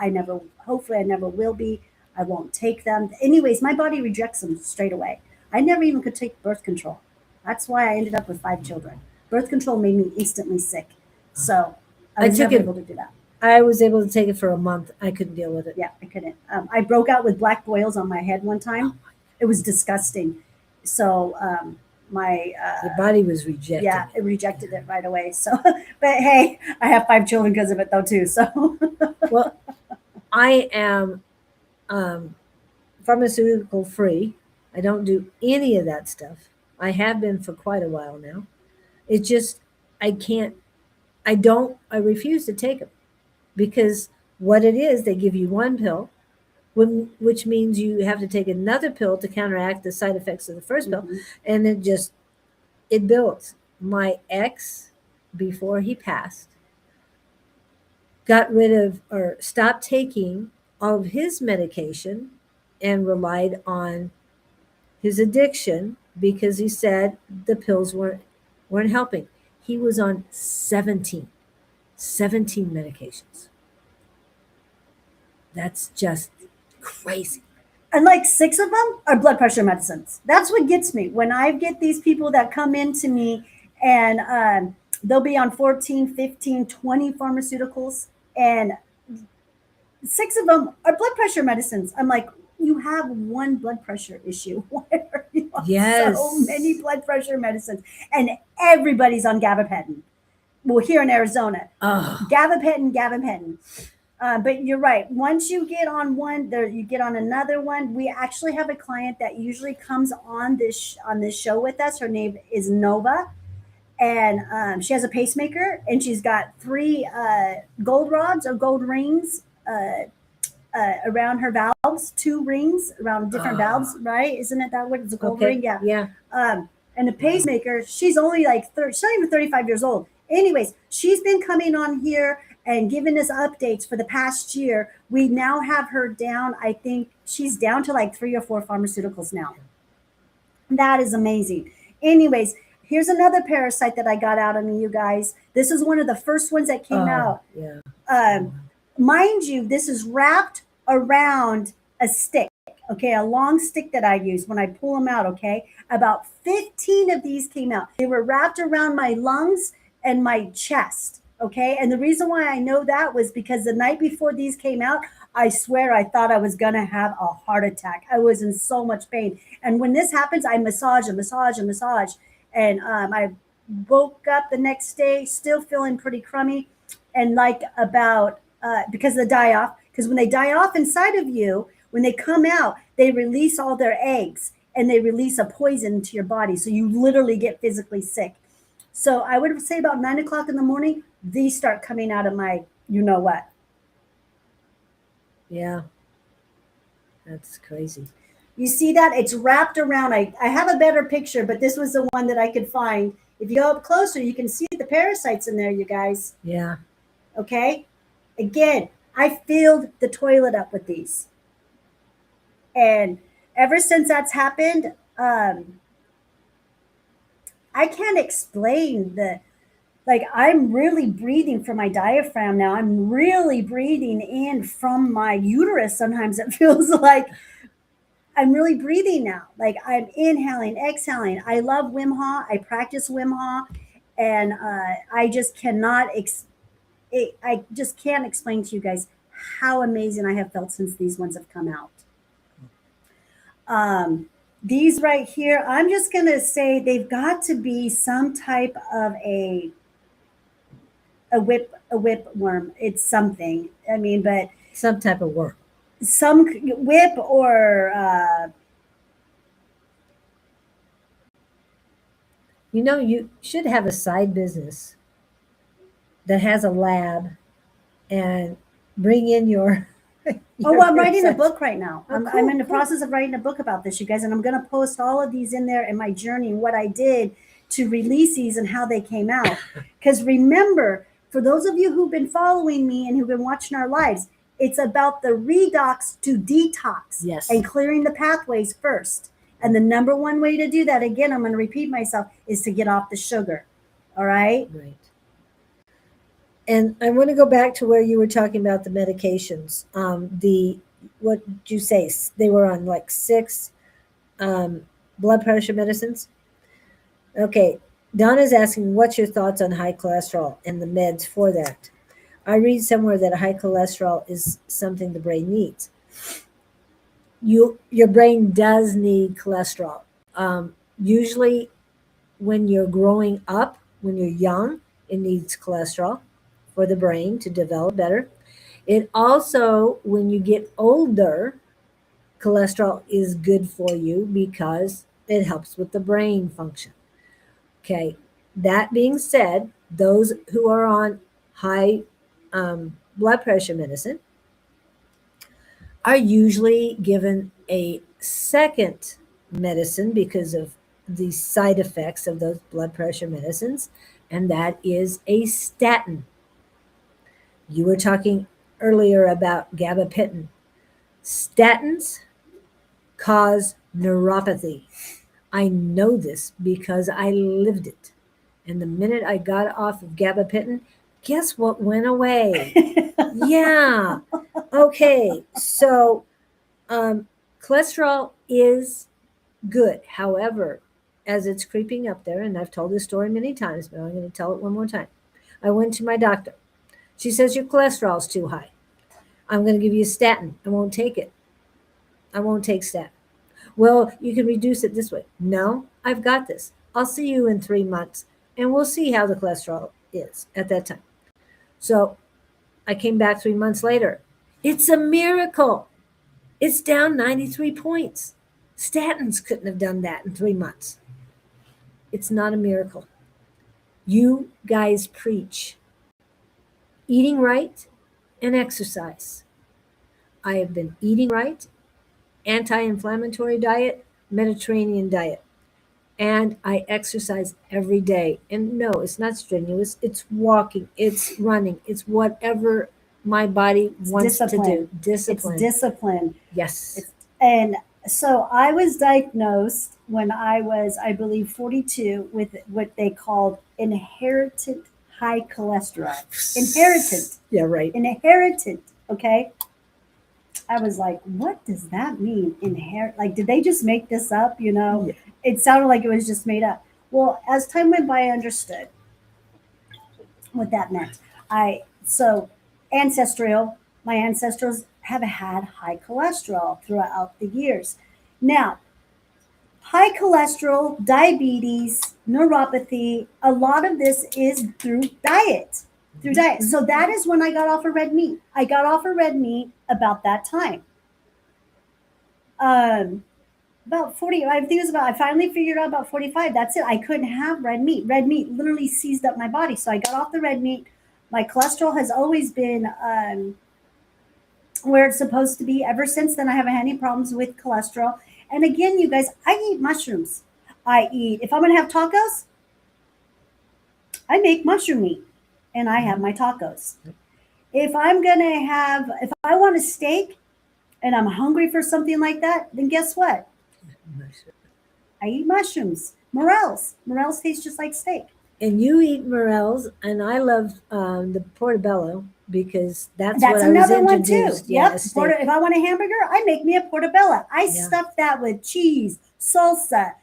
Hopefully I never will be. I won't take them. Anyways, my body rejects them straight away. I never even could take birth control. That's why I ended up with 5 children. Birth control made me instantly sick. So I was never able to do that. I was able to take it for a month. I couldn't deal with it. Yeah, I couldn't. I broke out with black boils on my head one time. It was disgusting. So Your body was rejected. yeah, it rejected it right away. So, but hey, I have 5 children because of it though too. So Well, I am pharmaceutical free. I don't do any of that stuff. I have been for quite a while now. It's just, I refuse to take them, because what it is, they give you one pill, which means you have to take another pill to counteract the side effects of the first pill. And it builds. My ex, before he passed, got rid of or stopped taking all of his medication and relied on his addiction, because he said the pills weren't helping. He was on 17 medications. That's just crazy. And like 6 of them are blood pressure medicines. That's what gets me when I get these people that come into me and they'll be on 14, 15, 20 pharmaceuticals, and 6 of them are blood pressure medicines. I'm like, you have one blood pressure issue. Why are you on Yes. so many blood pressure medicines? And everybody's on gabapentin. Well, here in Arizona, Oh, gabapentin. But you're right. Once you get on one, there you get on another one. We actually have a client that usually comes on this show with us. Her name is Nova, and she has a pacemaker, and she's got 3 gold rods or gold rings around her valves. 2 rings around different valves, right? Isn't it that what it's a gold okay. ring? Yeah. Yeah. And the pacemaker, she's only like she's not even 35 years old. Anyways, she's been coming on here and giving us updates for the past year. We now have her down. I think she's down to like 3 or 4 pharmaceuticals now. That is amazing. Anyways, here's another parasite that I got out of me, you guys. This is one of the first ones that came out. Yeah. Mind you, this is wrapped around a stick, okay, a long stick that I use when I pull them out, okay? About 15 of these came out. They were wrapped around my lungs and my chest, okay? And the reason why I know that was because the night before these came out, I swear I thought I was gonna have a heart attack. I was in so much pain. And when this happens, I massage and massage and massage. And I woke up the next day still feeling pretty crummy, and like about because they die off. Because when they die off inside of you, when they come out, they release all their eggs and they release a poison into your body. So you literally get physically sick. So I would say about 9 o'clock in the morning, these start coming out of my, you know what. Yeah. That's crazy. You see that? It's wrapped around. I have a better picture, but this was the one that I could find. If you go up closer, you can see the parasites in there, you guys. Yeah. Okay? Again, I filled the toilet up with these. And ever since that's happened, I can't explain I'm really breathing from my diaphragm now. I'm really breathing in from my uterus. Sometimes it feels like I'm really breathing now. Like I'm inhaling, exhaling. I love Wim Hof. I practice Wim Hof, and I just cannot I just can't explain to you guys how amazing I have felt since these ones have come out. These right here, I'm just going to say they've got to be some type of a whipworm. It's something. I mean, but Some type of work. some whip or You should have a side business that has a lab and bring in your. oh, I'm writing a parasites. book right now. Oh, I'm cool, in the cool. process of writing a book about this, you guys, and I'm going to post all of these in there in my journey and what I did to release these and how they came out. Because remember, for those of you who've been following me and who've been watching our lives, it's about the redox to detox. Yes. And clearing the pathways first. And the number one way to do that, again, I'm going to repeat myself, is to get off the sugar. All right? Right. And I want to go back to where you were talking about the medications. What did you say? They were on like 6 blood pressure medicines. Okay. Donna's asking, what's your thoughts on high cholesterol and the meds for that? I read somewhere that high cholesterol is something the brain needs. Your brain does need cholesterol. Usually when you're growing up, when you're young, it needs cholesterol for the brain to develop better. It also, when you get older, cholesterol is good for you because it helps with the brain function. Okay. That being said, those who are on high blood pressure medicine are usually given a second medicine because of the side effects of those blood pressure medicines, and that is a statin. You were talking earlier about gabapentin. Statins cause neuropathy. I know this because I lived it. And the minute I got off of gabapentin, guess what went away? Yeah. Okay, so cholesterol is good. However, as it's creeping up there, and I've told this story many times, but I'm going to tell it one more time. I went to my doctor. She says your cholesterol's too high. I'm going to give you a statin. I won't take it. I won't take statin. Well, you can reduce it this way. No, I've got this. I'll see you in 3 months, and we'll see how the cholesterol is at that time. So I came back 3 months later. It's a miracle. It's down 93 points. Statins couldn't have done that in 3 months. It's not a miracle. You guys preach eating right and exercise. I have been eating right, anti-inflammatory diet, Mediterranean diet, and I exercise every day. And no, it's not strenuous. It's walking, it's running, it's whatever my body wants to do. Discipline. It's discipline. Yes. And so I was diagnosed when I was, I believe, 42 with what they called inherited high cholesterol. Inherited. Yeah, right. Inherited. Okay. I was like, what does that mean? Inherit? Like, did they just make this up? You know, Yeah. It sounded like it was just made up. Well, as time went by, I understood what that meant. So ancestral, my ancestors have had high cholesterol throughout the years. Now, high cholesterol, diabetes, neuropathy, a lot of this is through diet. Through diet. So that is when I got off of red meat. I got off of red meat about that time. About 40, I think it was about, I finally figured out about 45. That's it. I couldn't have red meat. Red meat literally seized up my body. So I got off the red meat. My cholesterol has always been where it's supposed to be. Ever since then, I haven't had any problems with cholesterol. And again, you guys, I eat mushrooms. If I'm going to have tacos, I make mushroom meat and I have my tacos. If I want a steak and I'm hungry for something like that, then guess what? I eat mushrooms. Morels. Morels taste just like steak. And you eat morels, and I love the portobello because that's what I was another one too. introduced. Yeah, Yep. If I want a hamburger, I make me a portobello. I stuff that with cheese, salsa,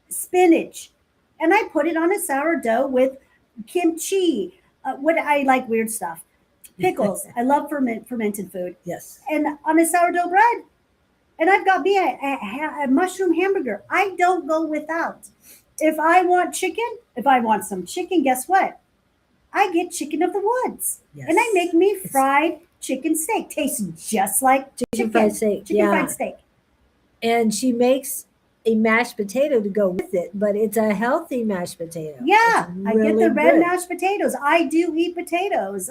spinach, and I put it on a sourdough with kimchi. What I like weird stuff. Pickles. I love fermented food. Yes. And on a sourdough bread. And I've got me a mushroom hamburger. I don't go without. If I want some chicken, guess what? I get chicken of the woods. Yes. And I make me fried chicken steak. Tastes just like chicken fried steak. Chicken fried steak. And she makes a mashed potato to go with it, but it's a healthy mashed potato. Yeah, really I get the red good. mashed potatoes. I do eat potatoes.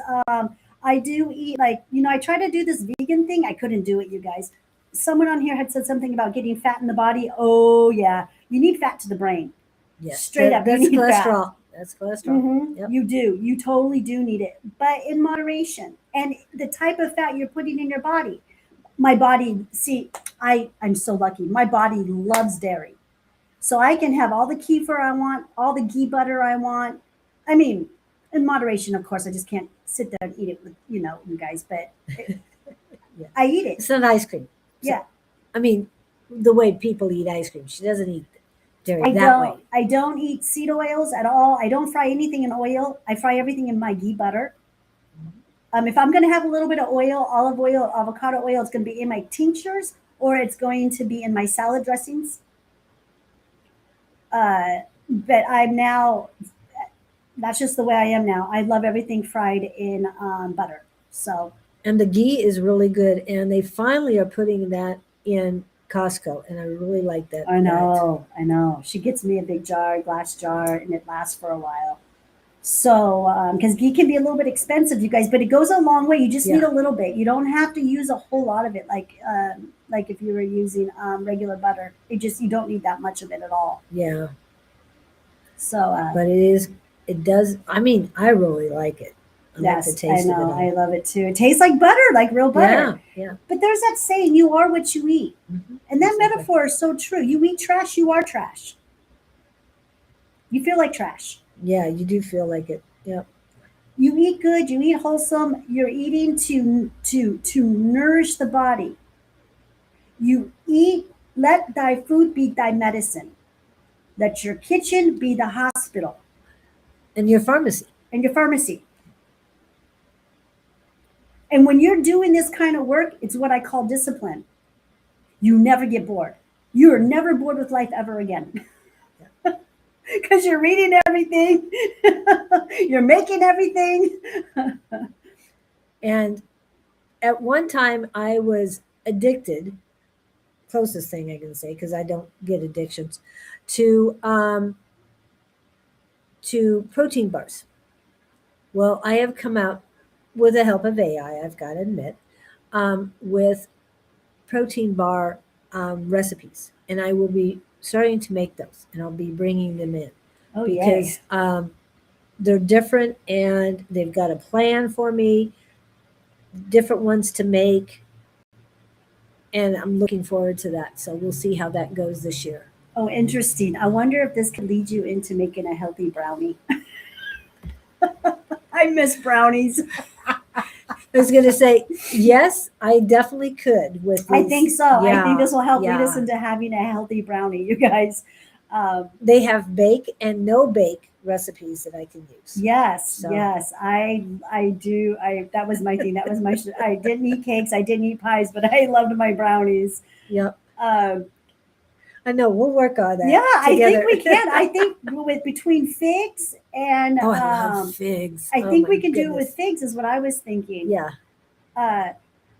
I do eat I try to do this vegan thing. I couldn't do it, you guys. Someone on here had said something about getting fat in the body. Oh yeah, you need fat to the brain. Yes, Straight up, That's you need cholesterol. fat. That's cholesterol. Mm-hmm. Yep. You do. You totally do need it, but in moderation. And the type of fat you're putting in your body. My body, I'm so lucky. My body loves dairy. So I can have all the kefir I want, all the ghee butter I want. I mean, in moderation, of course. I just can't sit there and eat it with, you guys, but Yeah. I eat it. It's not ice cream. So, Yeah. I mean, the way people eat ice cream. She doesn't eat dairy that way. I don't eat seed oils at all. I don't fry anything in oil. I fry everything in my ghee butter. If I'm going to have a little bit of oil, olive oil, avocado oil, it's going to be in my tinctures or it's going to be in my salad dressings. But that's just the way I am now. I love everything fried in butter. So. And the ghee is really good. And they finally are putting that in Costco. And I really like that. I know. She gets me a big jar, glass jar, and it lasts for a while. So, because ghee can be a little bit expensive, you guys, but it goes a long way. You just need a little bit. You don't have to use a whole lot of it, like if you were using regular butter. You don't need that much of it at all. Yeah. So, but it does. I mean, I really like it. I like the taste I know. of it. I love it too. It tastes like butter, like real butter. Yeah. But there's that saying, you are what you eat. Mm-hmm. And that metaphor is so true. You eat trash, you are trash. You feel like trash. Yeah, you do feel like it. Yep. You eat good, you eat wholesome, you're eating to nourish the body. You eat, let thy food be thy medicine. Let your kitchen be the hospital And your pharmacy. and your pharmacy. And when you're doing this kind of work, it's what I call discipline. You never get bored. You are never bored with life ever again. Because you're reading everything, you're making everything. And at one time, I was addicted, closest thing I can say, because I don't get addictions, to protein bars. Well, I have come out with the help of AI, I've got to admit, with protein bar recipes, and I will be starting to make those, and I'll be bringing them in Oh, because they're different and they've got a plan for me, different ones to make, and I'm looking forward to that. So we'll see how that goes this year. Oh, interesting. I wonder if this could lead you into making a healthy brownie. I miss brownies. I was going to say, yes, I definitely could. With I these. think so. I Yeah, think this will help lead us yeah. into having a healthy brownie, you guys. They have bake and no bake recipes that I can use. Yes, So- yes, I do. That was my thing. That was my. I didn't eat cakes. I didn't eat pies, but I loved my brownies. Yep. Um, I know. We'll work on that. yeah, I together. think we can. I think with between figs and Oh, I love figs. I Oh, think my we can do it goodness. with figs. Is what I was thinking. Yeah.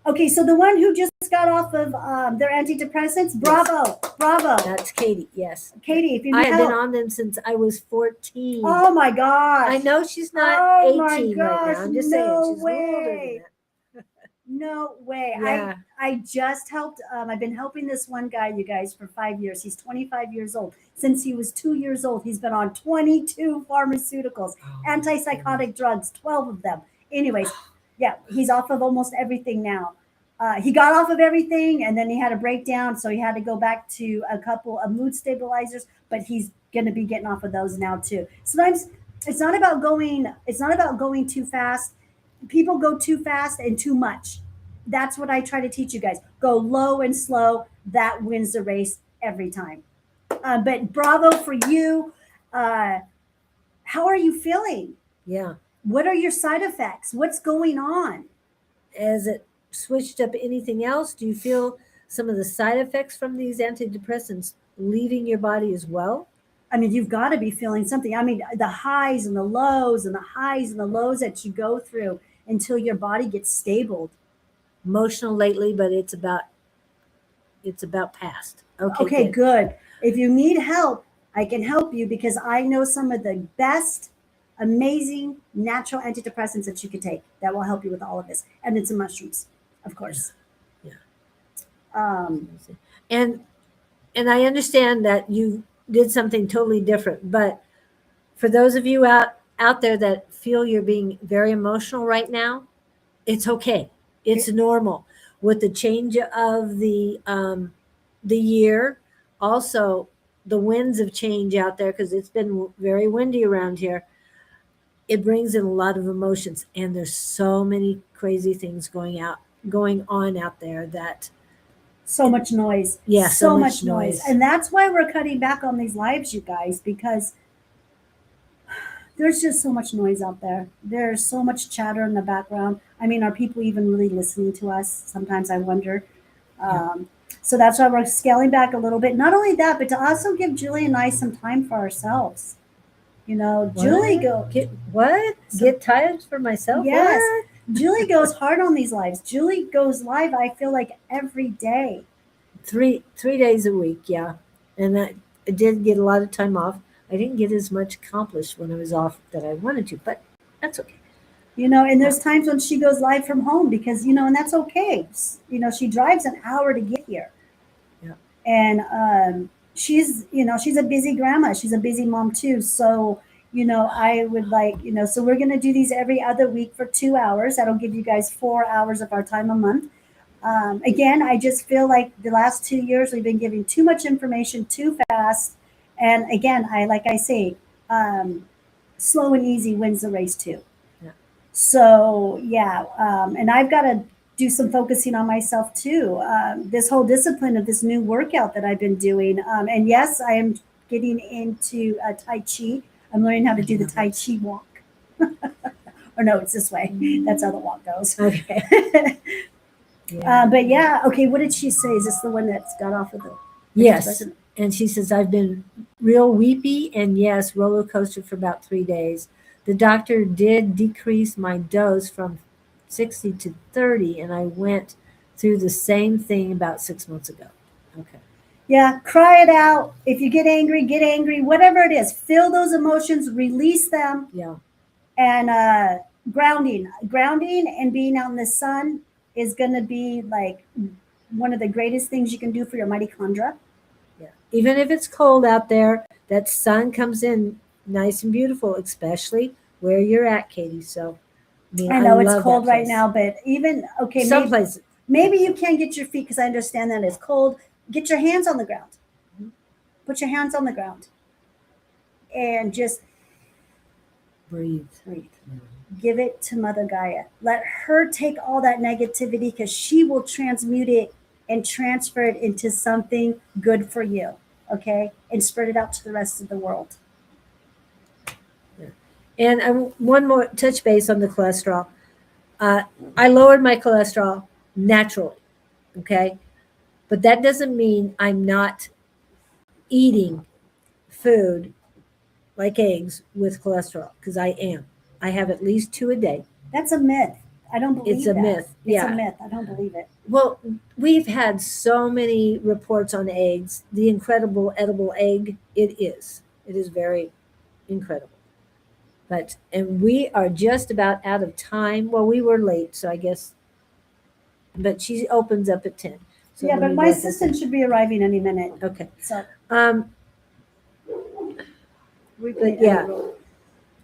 Okay, so the one who just got off of their antidepressants, bravo, bravo, That's Katie. Yes. Katie. If you I need have been help. on them since I was 14. Oh my gosh! I know she's not Oh my 18 right gosh, now. I'm just no saying she's a little older way. than that. No way. Yeah. I just helped. I've been helping this one guy, you guys, for 5 years. He's 25 years old. Since he was 2 years old, he's been on 22 pharmaceuticals, antipsychotic drugs, 12 of them. Anyways, yeah, he's off of almost everything now. He got off of everything and then he had a breakdown. So he had to go back to a couple of mood stabilizers, but he's going to be getting off of those now too. Sometimes it's not about going too fast. People go too fast and too much. That's what I try to teach you guys. Go low and slow. That wins the race every time. But bravo for you. How are you feeling? Yeah. What are your side effects? What's going on? Has it switched up anything else? Do you feel some of the side effects from these antidepressants leaving your body as well? I mean, you've got to be feeling something. I mean, the highs and the lows and the highs and the lows that you go through until your body gets stable. Emotional lately, but it's about past. Okay, good. If you need help, I can help you because I know some of the best, amazing natural antidepressants that you can take that will help you with all of this. And it's in mushrooms, of course. Yeah. Um, And I understand that you did something totally different, but for those of you out there that feel you're being very emotional right now, it's okay. It's normal. With the change of the year, also the winds of change out there, because it's been very windy around here. It brings in a lot of emotions, and there's so many crazy things going on out there that so much noise. Yeah, so much noise. And that's why we're cutting back on these lives, you guys, because there's just so much noise out there. There's so much chatter in the background. I mean, are people even really listening to us? Sometimes I wonder. So that's why we're scaling back a little bit. Not only that, but to also give Julie and I some time for ourselves. You know, What? Julie get tired for myself. Yes. What? Julie goes hard on these lives. Julie goes live, I feel like, every day. 3 days a week, yeah. And I did get a lot of time off. I didn't get as much accomplished when I was off that I wanted to, but that's okay. You know, and there's times when she goes live from home because, you know, and that's okay. You know, she drives an hour to get here. Yeah. And she's a busy grandma. She's a busy mom too. So, you know, I would like, you know, so we're going to do these every other week for 2 hours. That'll give you guys 4 hours of our time a month. Again, I just feel like the last 2 years we've been giving too much information too fast. And again, I say, slow and easy wins the race too. Yeah. So yeah, and I've got to do some focusing on myself too. This whole discipline of this new workout that I've been doing, and yes, I am getting into Tai Chi. I'm learning how to do the Tai Chi walk. Or no, it's this way. That's how the walk goes. Okay. Yeah. But yeah, okay. What did she say? Is this the one that's got off of the? Yes. And she says, I've been real weepy and yes, roller coaster for about 3 days. The doctor did decrease my dose from 60 to 30, and I went through the same thing about 6 months ago. Okay. Yeah, cry it out. If you get angry, whatever it is, feel those emotions, release them. Yeah. And grounding and being out in the sun is going to be like one of the greatest things you can do for your mitochondria. Yeah. Even if it's cold out there, that sun comes in nice and beautiful, especially where you're at, Katie. So I know it's love cold that right place. now, but even okay, Some places. maybe you can get your feet because I understand that it's cold. Get your hands on the ground. Put your hands on the ground and just Breathe. Give it to Mother Gaia. Let her take all that negativity because she will transmute it and transfer it into something good for you. Okay. And spread it out to the rest of the world. And one more touch base on the cholesterol. I lowered my cholesterol naturally. Okay. But that doesn't mean I'm not eating food like eggs with cholesterol, because I am. I have at least 2 a day. That's a myth. I don't believe It's a that. myth. It's Yeah. a myth. I don't believe it. Well, we've had so many reports on eggs. The incredible edible egg, it is. It is very incredible. And we are just about out of time. Well, we were late, so I guess. But she opens up at 10. So Yeah, let but me my go ahead. assistant should be arriving any minute. Okay. So But yeah.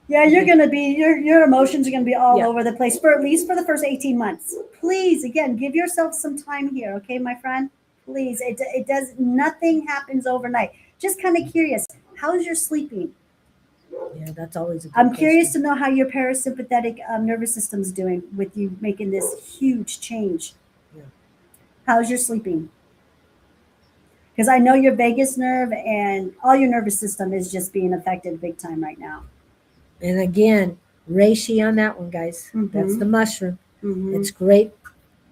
Yeah, you're gonna be your emotions are gonna be all Yeah. over the place for at least for the first 18 months. Please, again, give yourself some time here, okay, my friend? Please, it does nothing happens overnight. Just kind of curious, how's your sleeping? Yeah, that's always a good I'm curious question. to know how your parasympathetic nervous system's doing with you making this huge change. Yeah. How's your sleeping? Because I know your vagus nerve and all your nervous system is just being affected big time right now. And again, reishi on that one, guys. That's Mhm. the mushroom. Mhm. It's great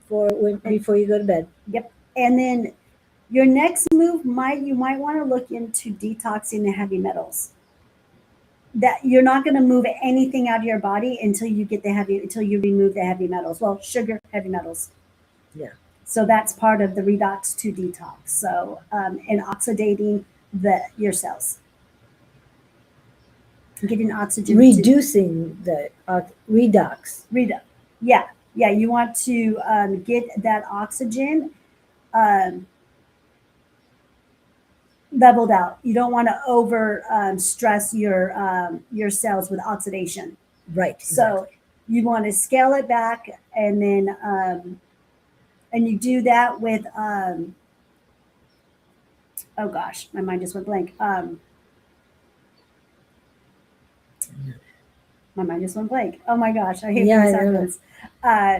before you go to bed. Yep. And then your next move you might want to look into detoxing the heavy metals. That you're not going to move anything out of your body until you remove the heavy metals. Well, sugar, heavy metals. Yeah. So that's part of the redox to detox. So and oxidating your cells. Getting oxygen. Reducing the redox. Yeah. You want to get that oxygen leveled out. You don't want to over stress your cells with oxidation. Right. So you want to scale it back, and then and you do that with oh gosh, my mind just went blank. My mind just went blank. Oh my gosh, I hate when this happens.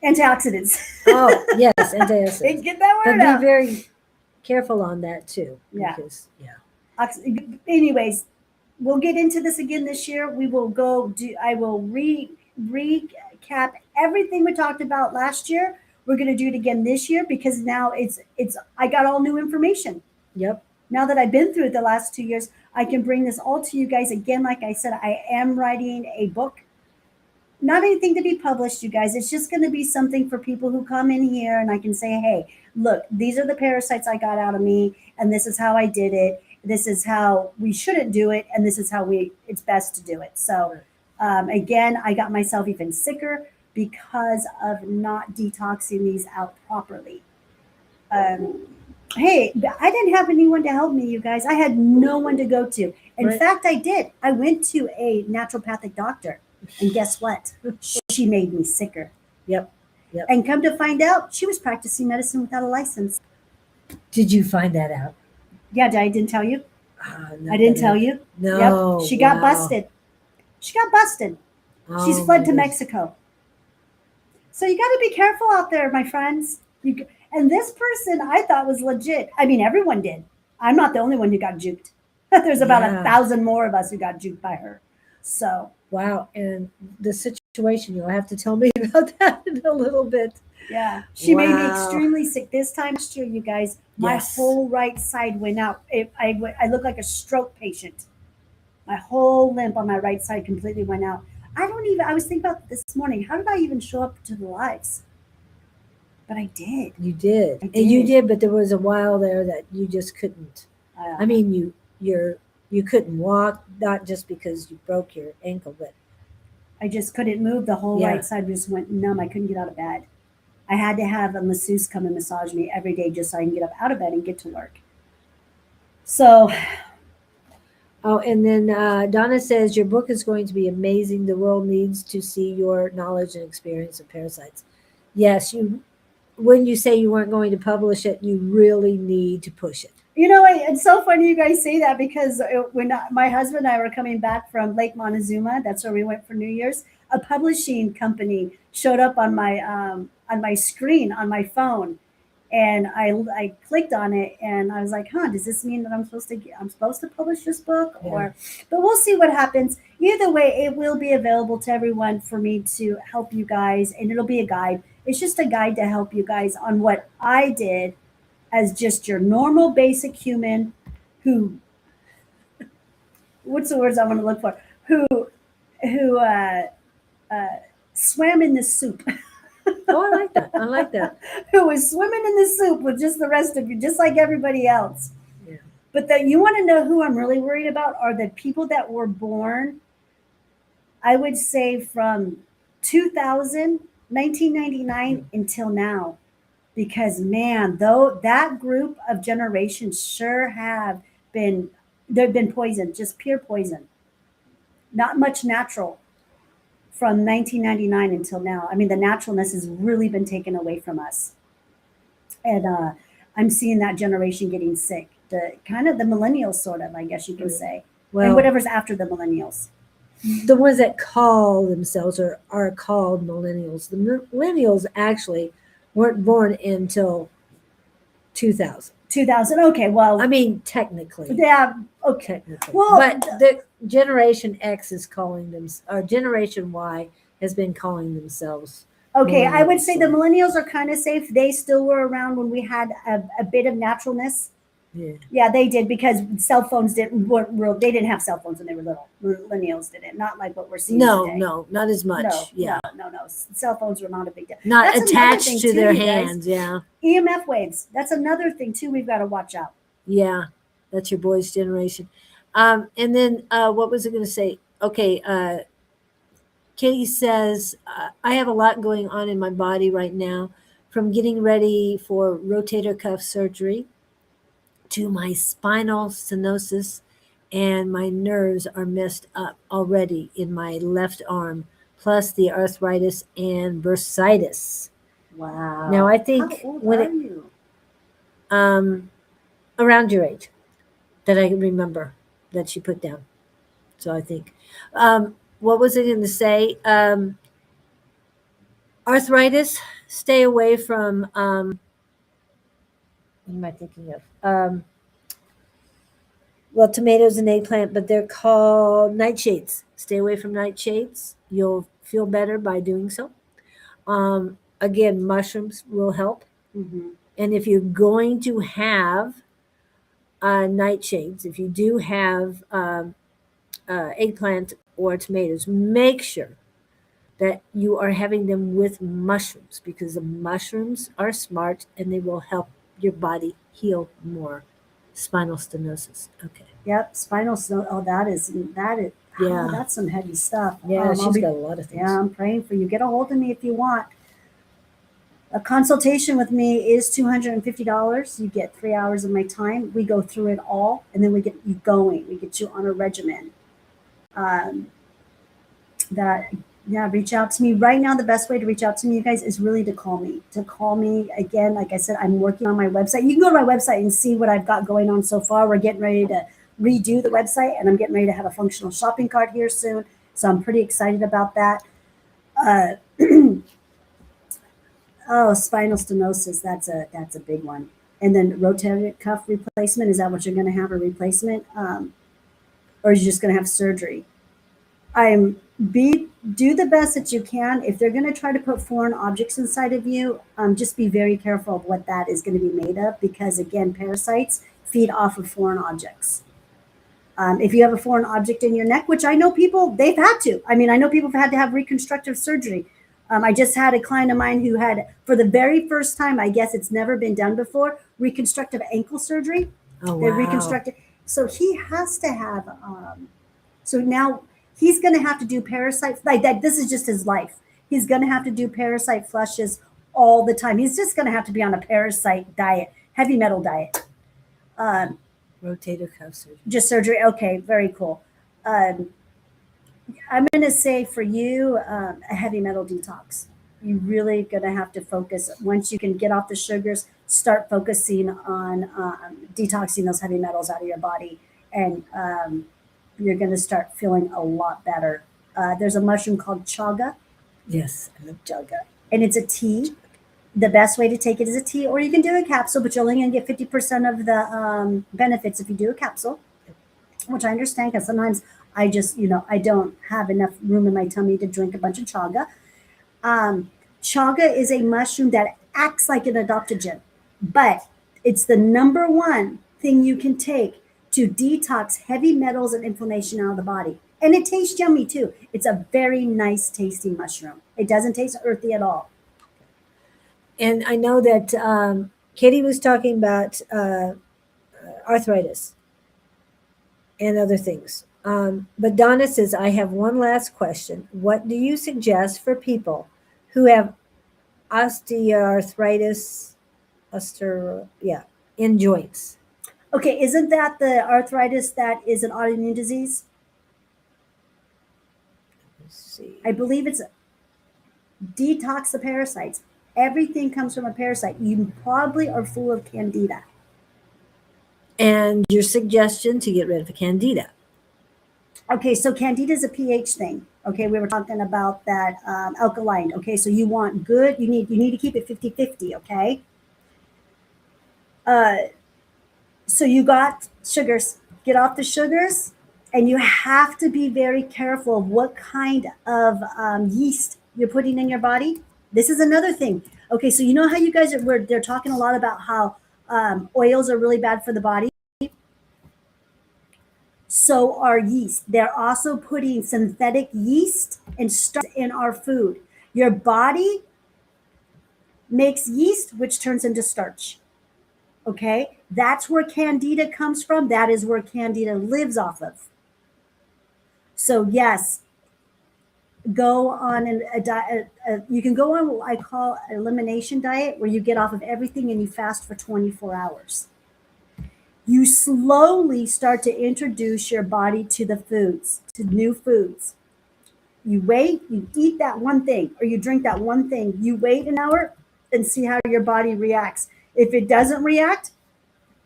Antioxidants. Oh, yes, antioxidants. Get that word But out. be very careful on that too. Yeah. Because, yeah. Anyways, we'll get into this again this year. We will I will recap everything we talked about last year. We're going to do it again this year because now I got all new information. Yep. Now that I've been through it the last 2 years, I can bring this all to you guys again. Like I said, I am writing a book. Not anything to be published, you guys. It's just going to be something for people who come in here and I can say, hey, look, these are the parasites I got out of me, and this is how I did it. This is how we shouldn't do it, and this is how it's best to do it. So again, I got myself even sicker because of not detoxing these out properly. Hey, I didn't have anyone to help me, you guys. I had no one to go to. In fact, I did. I went to a naturopathic doctor, and guess what? She made me sicker. Yep. And come to find out, she was practicing medicine without a license. Did you find that out? Yeah, I didn't tell you. No, I didn't tell you. No. Yep. She got busted. She got busted. She's Oh, fled my to goodness. Mexico. So you got to be careful out there, my friends. And this person I thought was legit. I mean, everyone did. I'm not the only one who got juked. There's about Yeah. 1,000 more of us who got juked by her. So Wow. And the situation, you'll have to tell me about that in a little bit. yeah, she made me Wow. extremely sick. This time last year, you guys, my Yes. whole right side went out. I look like a stroke patient. My whole limb on my right side completely went out. I was thinking about this morning. How did I even show up to the lives? But I did. You did. I And you did. did, but there was a while there that you just couldn't. I mean, you couldn't walk, not just because you broke your ankle, but I just couldn't move. The whole Yeah. right side just went numb. I couldn't get out of bed. I had to have a masseuse come and massage me every day just so I can get up out of bed and get to work. So oh, and then Donna says your book is going to be amazing. The world needs to see your knowledge and experience of parasites. Yes, you. When you say you weren't going to publish it, you really need to push it. you know, it's so funny you guys say that because when my husband and I were coming back from Lake Montezuma, that's where we went for New Year's. A publishing company showed up on my screen on my phone, and I clicked on it, and I was like, "Huh? Does this mean that I'm supposed to publish this book?" Yeah. Or, but we'll see what happens. Either way, it will be available to everyone for me to help you guys, and it'll be a guide. It's just a guide to help you guys on what I did as just your normal basic human who what's the words I want to look for who swam in the soup. Oh, I like that. I like that. Who was swimming in the soup with just the rest of you, just like everybody else. Yeah. But you want to know who I'm really worried about are the people that were born, I would say from 1999 until now. Because man, though that group of generations sure they've been poisoned, just pure poison. Not much natural from 1999 until now. I mean, the naturalness has really been taken away from us. And I'm seeing that generation getting sick. The kind of the millennials, sort of, I guess you can say. And Well, whatever's after the millennials. the ones that call themselves are called millennials. The millennials actually weren't born until 2000. 2000. Okay, well, I mean, technically. yeah, okay. Technically. Well, but the Generation X is calling them, or Generation Y has been calling themselves. Okay, I would say the Millennials. millennials are kind of safe. They still were around when we had a bit of naturalness. Yeah. Yeah, they did because cell phones weren't real. They didn't have cell phones when they were little. Millennials didn't. Not like what we're seeing No, today. no, not as much. No, Yeah. no. Cell phones were not a big deal. Not That's another attached thing, to too, their you guys. hands. Yeah. EMF waves. That's another thing too. We've got to watch out. Yeah. That's your boys' generation. And then what was I going to say? Okay. Katie says, I have a lot going on in my body right now, from getting ready for rotator cuff surgery to my spinal stenosis, and my nerves are messed up already in my left arm, plus the arthritis and bursitis. Wow. Now, I think How old when are it- you? Around your age, that I remember that she put down. So I think, what was I going to say? Arthritis, stay away from, what am I thinking of? Well, tomatoes and eggplant, but they're called nightshades. Stay away from nightshades. You'll feel better by doing so. Again, mushrooms will help. Mm-hmm. And if you're going to have nightshades, if you do have eggplant or tomatoes, make sure that you are having them with mushrooms, because the mushrooms are smart and they will help your body heal more. Spinal stenosis. Okay. Yep. Spinal stenosis. Oh, that is. Yeah. Oh, that's some heavy stuff. Yeah, I'll she's be- got a lot of things. Yeah, I'm praying for you. Get a hold of me if you want. A consultation with me is $250. You get 3 hours of my time. We go through it all, and then we get you going. We get you on a regimen. Reach out to me. Right now, the best way to reach out to me, you guys, is really to call me. To call me, again, like I said, I'm working on my website. You can go to my website and see what I've got going on so far. We're getting ready to redo the website, and I'm getting ready to have a functional shopping cart here soon. So I'm pretty excited about that. Uh, oh, spinal stenosis. That's a big one. And then rotator cuff replacement. Is that what you're going to have, a replacement? Or are you just going to have surgery? Do the best that you can. If they're going to try to put foreign objects inside of you, just be very careful of what that is going to be made of, because again, parasites feed off of foreign objects. If you have a foreign object in your neck, which I know people, they've had to. I mean, I know people have had to have reconstructive surgery. I just had a client of mine who had, for the very first time, I guess it's never been done before, reconstructive ankle surgery. Oh, They wow. reconstructed. So he has to have, so now he's going to have to do parasite, like that. This is just his life. He's going to have to do parasite flushes all the time. He's just going to have to be on a parasite diet, heavy metal diet. Rotator cuff surgery. Just surgery. Okay, very cool. I'm going to say for you, a heavy metal detox. You're really going to have to focus. Once you can get off the sugars, start focusing on detoxing those heavy metals out of your body, and you're going to start feeling a lot better. There's a mushroom called chaga. Yes, I love Chaga, and it's a tea. The best way to take it is a tea, or you can do a capsule, but you're only going to get 50% of the benefits if you do a capsule, which I understand, because sometimes I just, I don't have enough room in my tummy to drink a bunch of chaga. Chaga is a mushroom that acts like an adaptogen, but it's the number one thing you can take to detox heavy metals and inflammation out of the body. And it tastes yummy too. It's a very nice tasting mushroom. It doesn't taste earthy at all. And I know that Katie was talking about arthritis and other things. But Donna says, I have one last question. What do you suggest for people who have osteoarthritis, in joints? Okay, isn't that the arthritis that is an autoimmune disease? Let's see. I believe it's detox the parasites. Everything comes from a parasite. You probably are full of candida. And your suggestion to get rid of candida? Okay, so candida is a pH thing. Okay, we were talking about that alkaline. Okay, so you want good, you need to keep it 50-50, okay? So you got sugars. Get off the sugars, and you have to be very careful of what kind of yeast you're putting in your body. This is another thing. Okay, so you know how you guys they're talking a lot about how oils are really bad for the body. So are yeast. They're also putting synthetic yeast and starch in our food. Your body makes yeast, which turns into starch. Okay, that's where candida comes from. That is where candida lives off of. So yes, go on a diet. You can go on what I call an elimination diet, where you get off of everything and you fast for 24 hours. You slowly start to introduce your body to the foods, to new foods. You wait, you eat that one thing, or you drink that one thing. You wait an hour and see how your body reacts. If it doesn't react,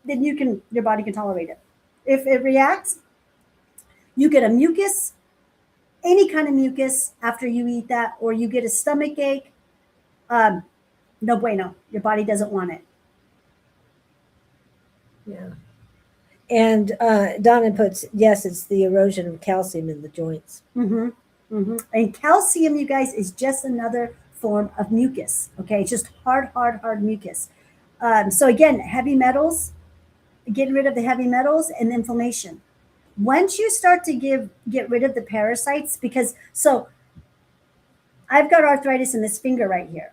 then your body can tolerate it. If it reacts, you get a mucus, any kind of mucus after you eat that, or you get a stomach ache. No bueno. Your body doesn't want it. Yeah. And Donna puts, yes, it's the erosion of calcium in the joints. Mm-hmm. Mm-hmm. And calcium, you guys, is just another form of mucus. Okay, it's just hard mucus. So again, heavy metals, getting rid of the heavy metals and inflammation. Once you start to get rid of the parasites, so I've got arthritis in this finger right here.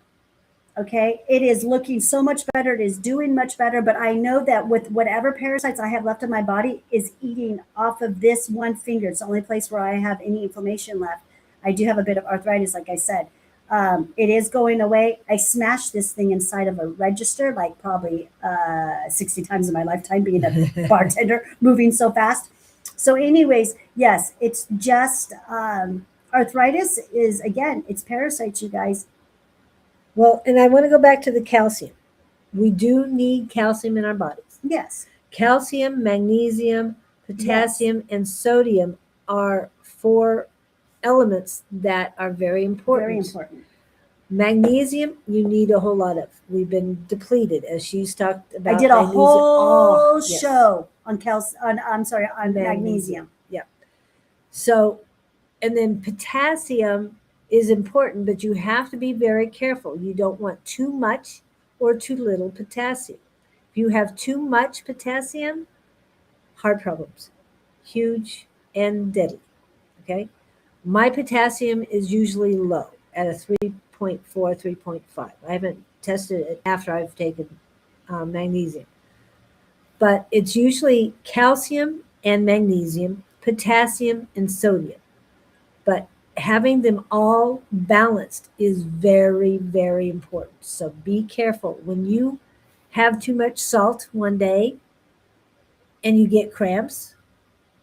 Okay, it is looking so much better. It is doing much better, but I know that with whatever parasites I have left in my body is eating off of this one finger. It's the only place where I have any inflammation left. I do have a bit of arthritis, like I said. It is going away. I smashed this thing inside of a register, like probably 60 times in my lifetime, being a bartender, moving so fast. So anyways, yes, it's just arthritis is, again, it's parasites, you guys. Well, and I want to go back to the calcium. We do need calcium in our bodies. Yes. Calcium, magnesium, potassium, and sodium are 4 elements that are very important. Very important. Magnesium, you need a whole lot of. We've been depleted, as she's talked about. I did a magnesium. whole Yes. show on on magnesium. Yeah. So, and then potassium is important, but you have to be very careful. You don't want too much or too little potassium. If you have too much potassium, heart problems, huge and deadly. Okay. My potassium is usually low at a 3.4, 3.5. I haven't tested it after I've taken magnesium. But it's usually calcium and magnesium, potassium and sodium. But having them all balanced is very, very important. So be careful. When you have too much salt one day and you get cramps,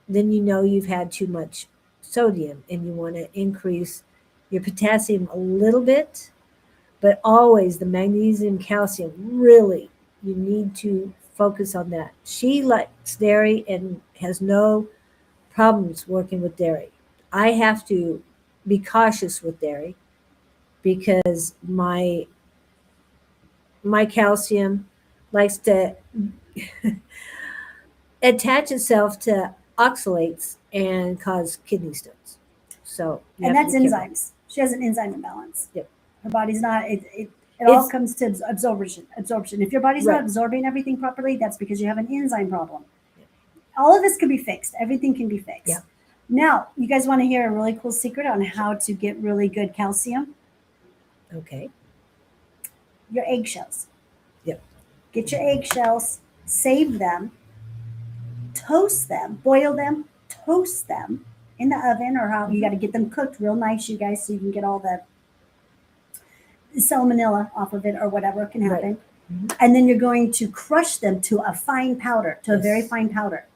then you know you've had too much sodium and you want to increase your potassium a little bit, but always the magnesium, calcium, really, you need to focus on that. She likes dairy and has no problems working with dairy. I have to be cautious with dairy because my calcium likes to attach itself to oxalates and cause kidney stones. So And that's enzymes. She has an enzyme imbalance. Yep. Her body's not. It all comes to absorption. If your body's Right. not absorbing everything properly, that's because you have an enzyme problem. All of this can be fixed. Everything can be fixed. Yeah. Now, you guys want to hear a really cool secret on how to get really good calcium? Okay. Your eggshells. Yep. Get your eggshells, save them, toast them, boil them, toast them in the oven, or how you got to get them cooked real nice, you guys, so you can get all the salmonella off of it or whatever can happen. Right. Mhm. And then you're going to crush them to a fine powder, to a Yes. very fine powder.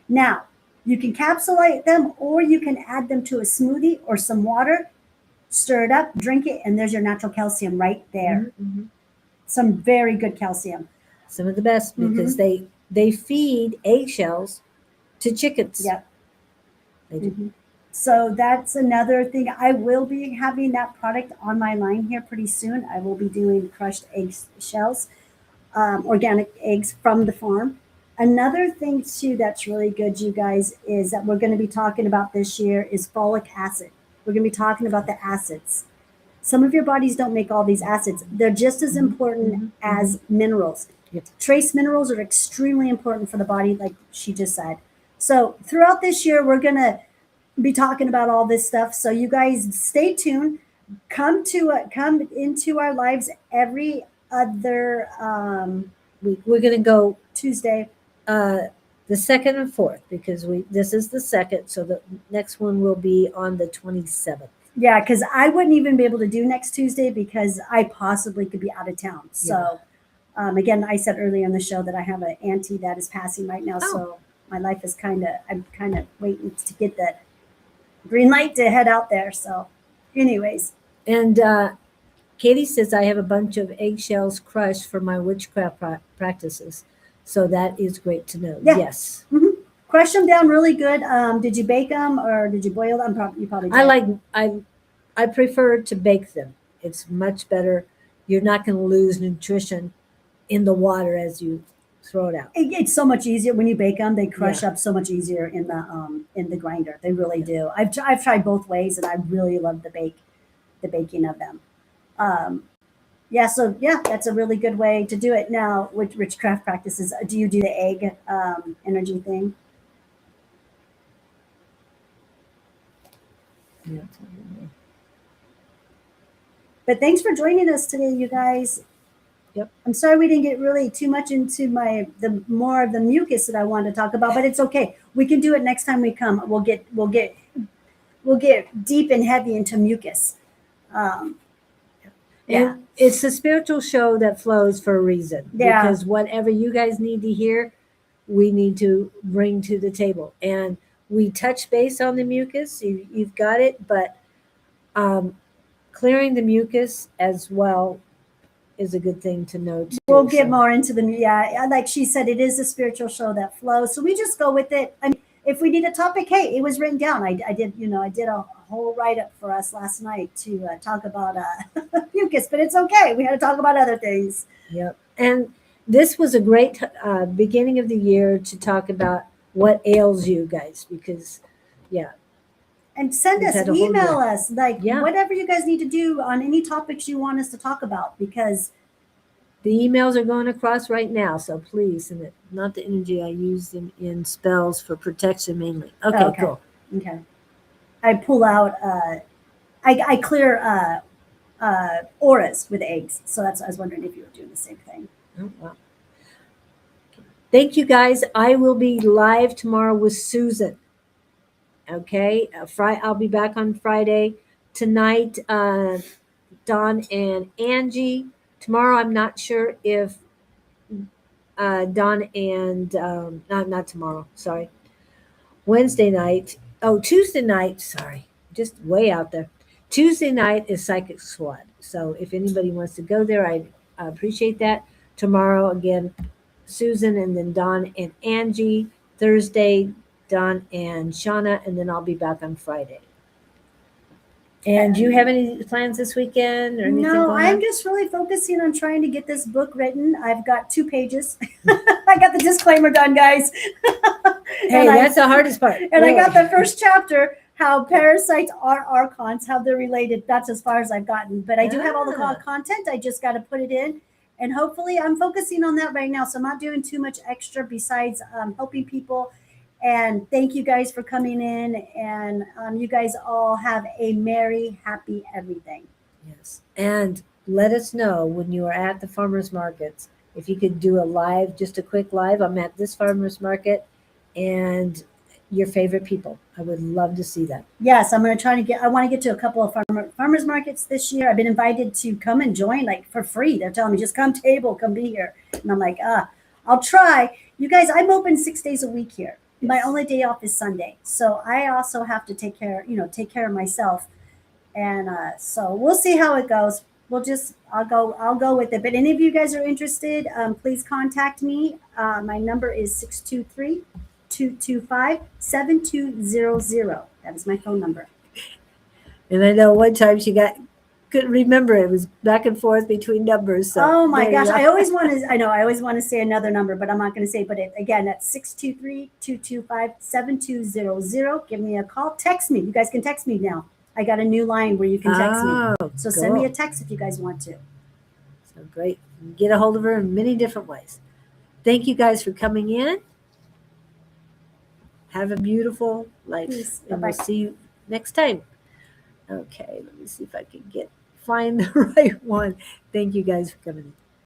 Now, you can capsulate them or you can add them to a smoothie or some water, stir it up, drink it, and there's your natural calcium right there. Mhm. Some very good calcium. Some of the best because they feed eggshells to chickens. Yep. They do. Mhm. So that's another thing. I will be having that product on my line here pretty soon. I will be doing crushed egg shells, organic eggs from the farm. Another thing too that's really good, you guys, is that we're going to be talking about this year is folic acid. We're going to be talking about the acids. Some of your bodies don't make all these acids. They're just as important as minerals. Yep. Trace minerals are extremely important for the body, like she just said. So throughout this year, we're going to be talking about all this stuff. So you guys stay tuned. Come into our lives every other Week. We're going to go Tuesday. the 2nd and 4th because this is the 2nd, so the next one will be on the 27th. Yeah, because I wouldn't even be able to do next Tuesday because I possibly could be out of town. So again, I said earlier in the show that I have an auntie that is passing right now. Oh. So my life is I'm kind of waiting to get the green light to head out there. So anyways. And Katie says I have a bunch of eggshells crushed for my witchcraft practices. So that is great to know. Yeah. Yes. Mm-hmm. Crush them down really good. Did you bake them or did you boil them? You probably did. I prefer to bake them. It's much better. You're not going to lose nutrition in the water as you throw it out. It's so much easier when you bake them. They crush up so much easier in the grinder. They really do. I've tried both ways, and I really love the baking of them. So that's a really good way to do it. Now, with witchcraft practices, do you do the egg energy thing? Yeah. But thanks for joining us today, you guys. Yep. I'm sorry we didn't get really too much into the more of the mucus that I wanted to talk about, but it's okay. We can do it next time we come. We'll get deep and heavy into mucus. And it's a spiritual show that flows for a reason. Yeah. Because whatever you guys need to hear, we need to bring to the table. And we touch base on the mucus. You've got it, but clearing the mucus as well is a good thing to know too. We'll get more into like she said, it is a spiritual show that flows. So we just go with it. I mean, if we need a topic, hey, it was written down. I did a whole write-up for us last night to talk about mucus, but it's okay. We had to talk about other things. Yep. And this was a great beginning of the year to talk about what ails you guys, because, yeah. And send We've us, had a whole email year. us, like Yeah. whatever you guys need to do on any topics you want us to talk about, because The emails are going across right now, so please, and not the energy I use in spells for protection mainly. Okay, okay. cool. Okay. I pull out, I clear auras with eggs. So that's, I was wondering if you were doing the same thing. Oh, wow. Thank you, guys. I will be live tomorrow with Susan. Okay, I'll be back on Friday. Tonight, Don and Angie. Tomorrow, I'm not sure if Don and not tomorrow. Sorry, Wednesday night. Oh, Tuesday night. Sorry, just way out there. Tuesday night is Psychic Squad. So if anybody wants to go there, I appreciate that. Tomorrow again, Susan, and then Don and Angie. Thursday, Don and Shauna, and then I'll be back on Friday. And do you have any plans this weekend or anything No, going I'm on? just really focusing on trying to get this book written. I've got 2 pages. I got the disclaimer done, guys. Hey, that's the hardest part. And I got the first chapter, how parasites are archons, how they're related. That's as far as I've gotten. But I do have all the Ah. content. I just got to put it in. And hopefully I'm focusing on that right now. So I'm not doing too much extra besides helping people. And thank you guys for coming in. And you guys all have a merry, happy everything. Yes. And let us know when you are at the farmers markets. If you could do a live, just a quick live. I'm at this farmers market and your favorite people. I would love to see that. Yes, I'm going to try to get, I want to get to a couple of farmers markets this year. I've been invited to come and join like for free. They're telling me just come table, come be here. And I'm like, I'll try. You guys, I'm open 6 days a week here. My Yes. only day off is Sunday. So I also have to take care of myself. And so we'll see how it goes. I'll go with it. But any of you guys are interested, please contact me. My number is 623-225-7200. That is my phone number. And I know one time she couldn't remember. It was back and forth between numbers. So Oh my there you gosh. go. I always want to say another number, but I'm not going to say, but again, that's 623-225-7200. Give me a call. Text me. You guys can text me now. I got a new line where you can text me. Oh, So send me a cool. text if you guys want to. So great. Get a hold of her in many different ways. Thank you guys for coming in. Have a beautiful life. Peace. And Bye-bye. we'll see you next time. Okay, let me see if I can find the right one. Thank you guys for coming in.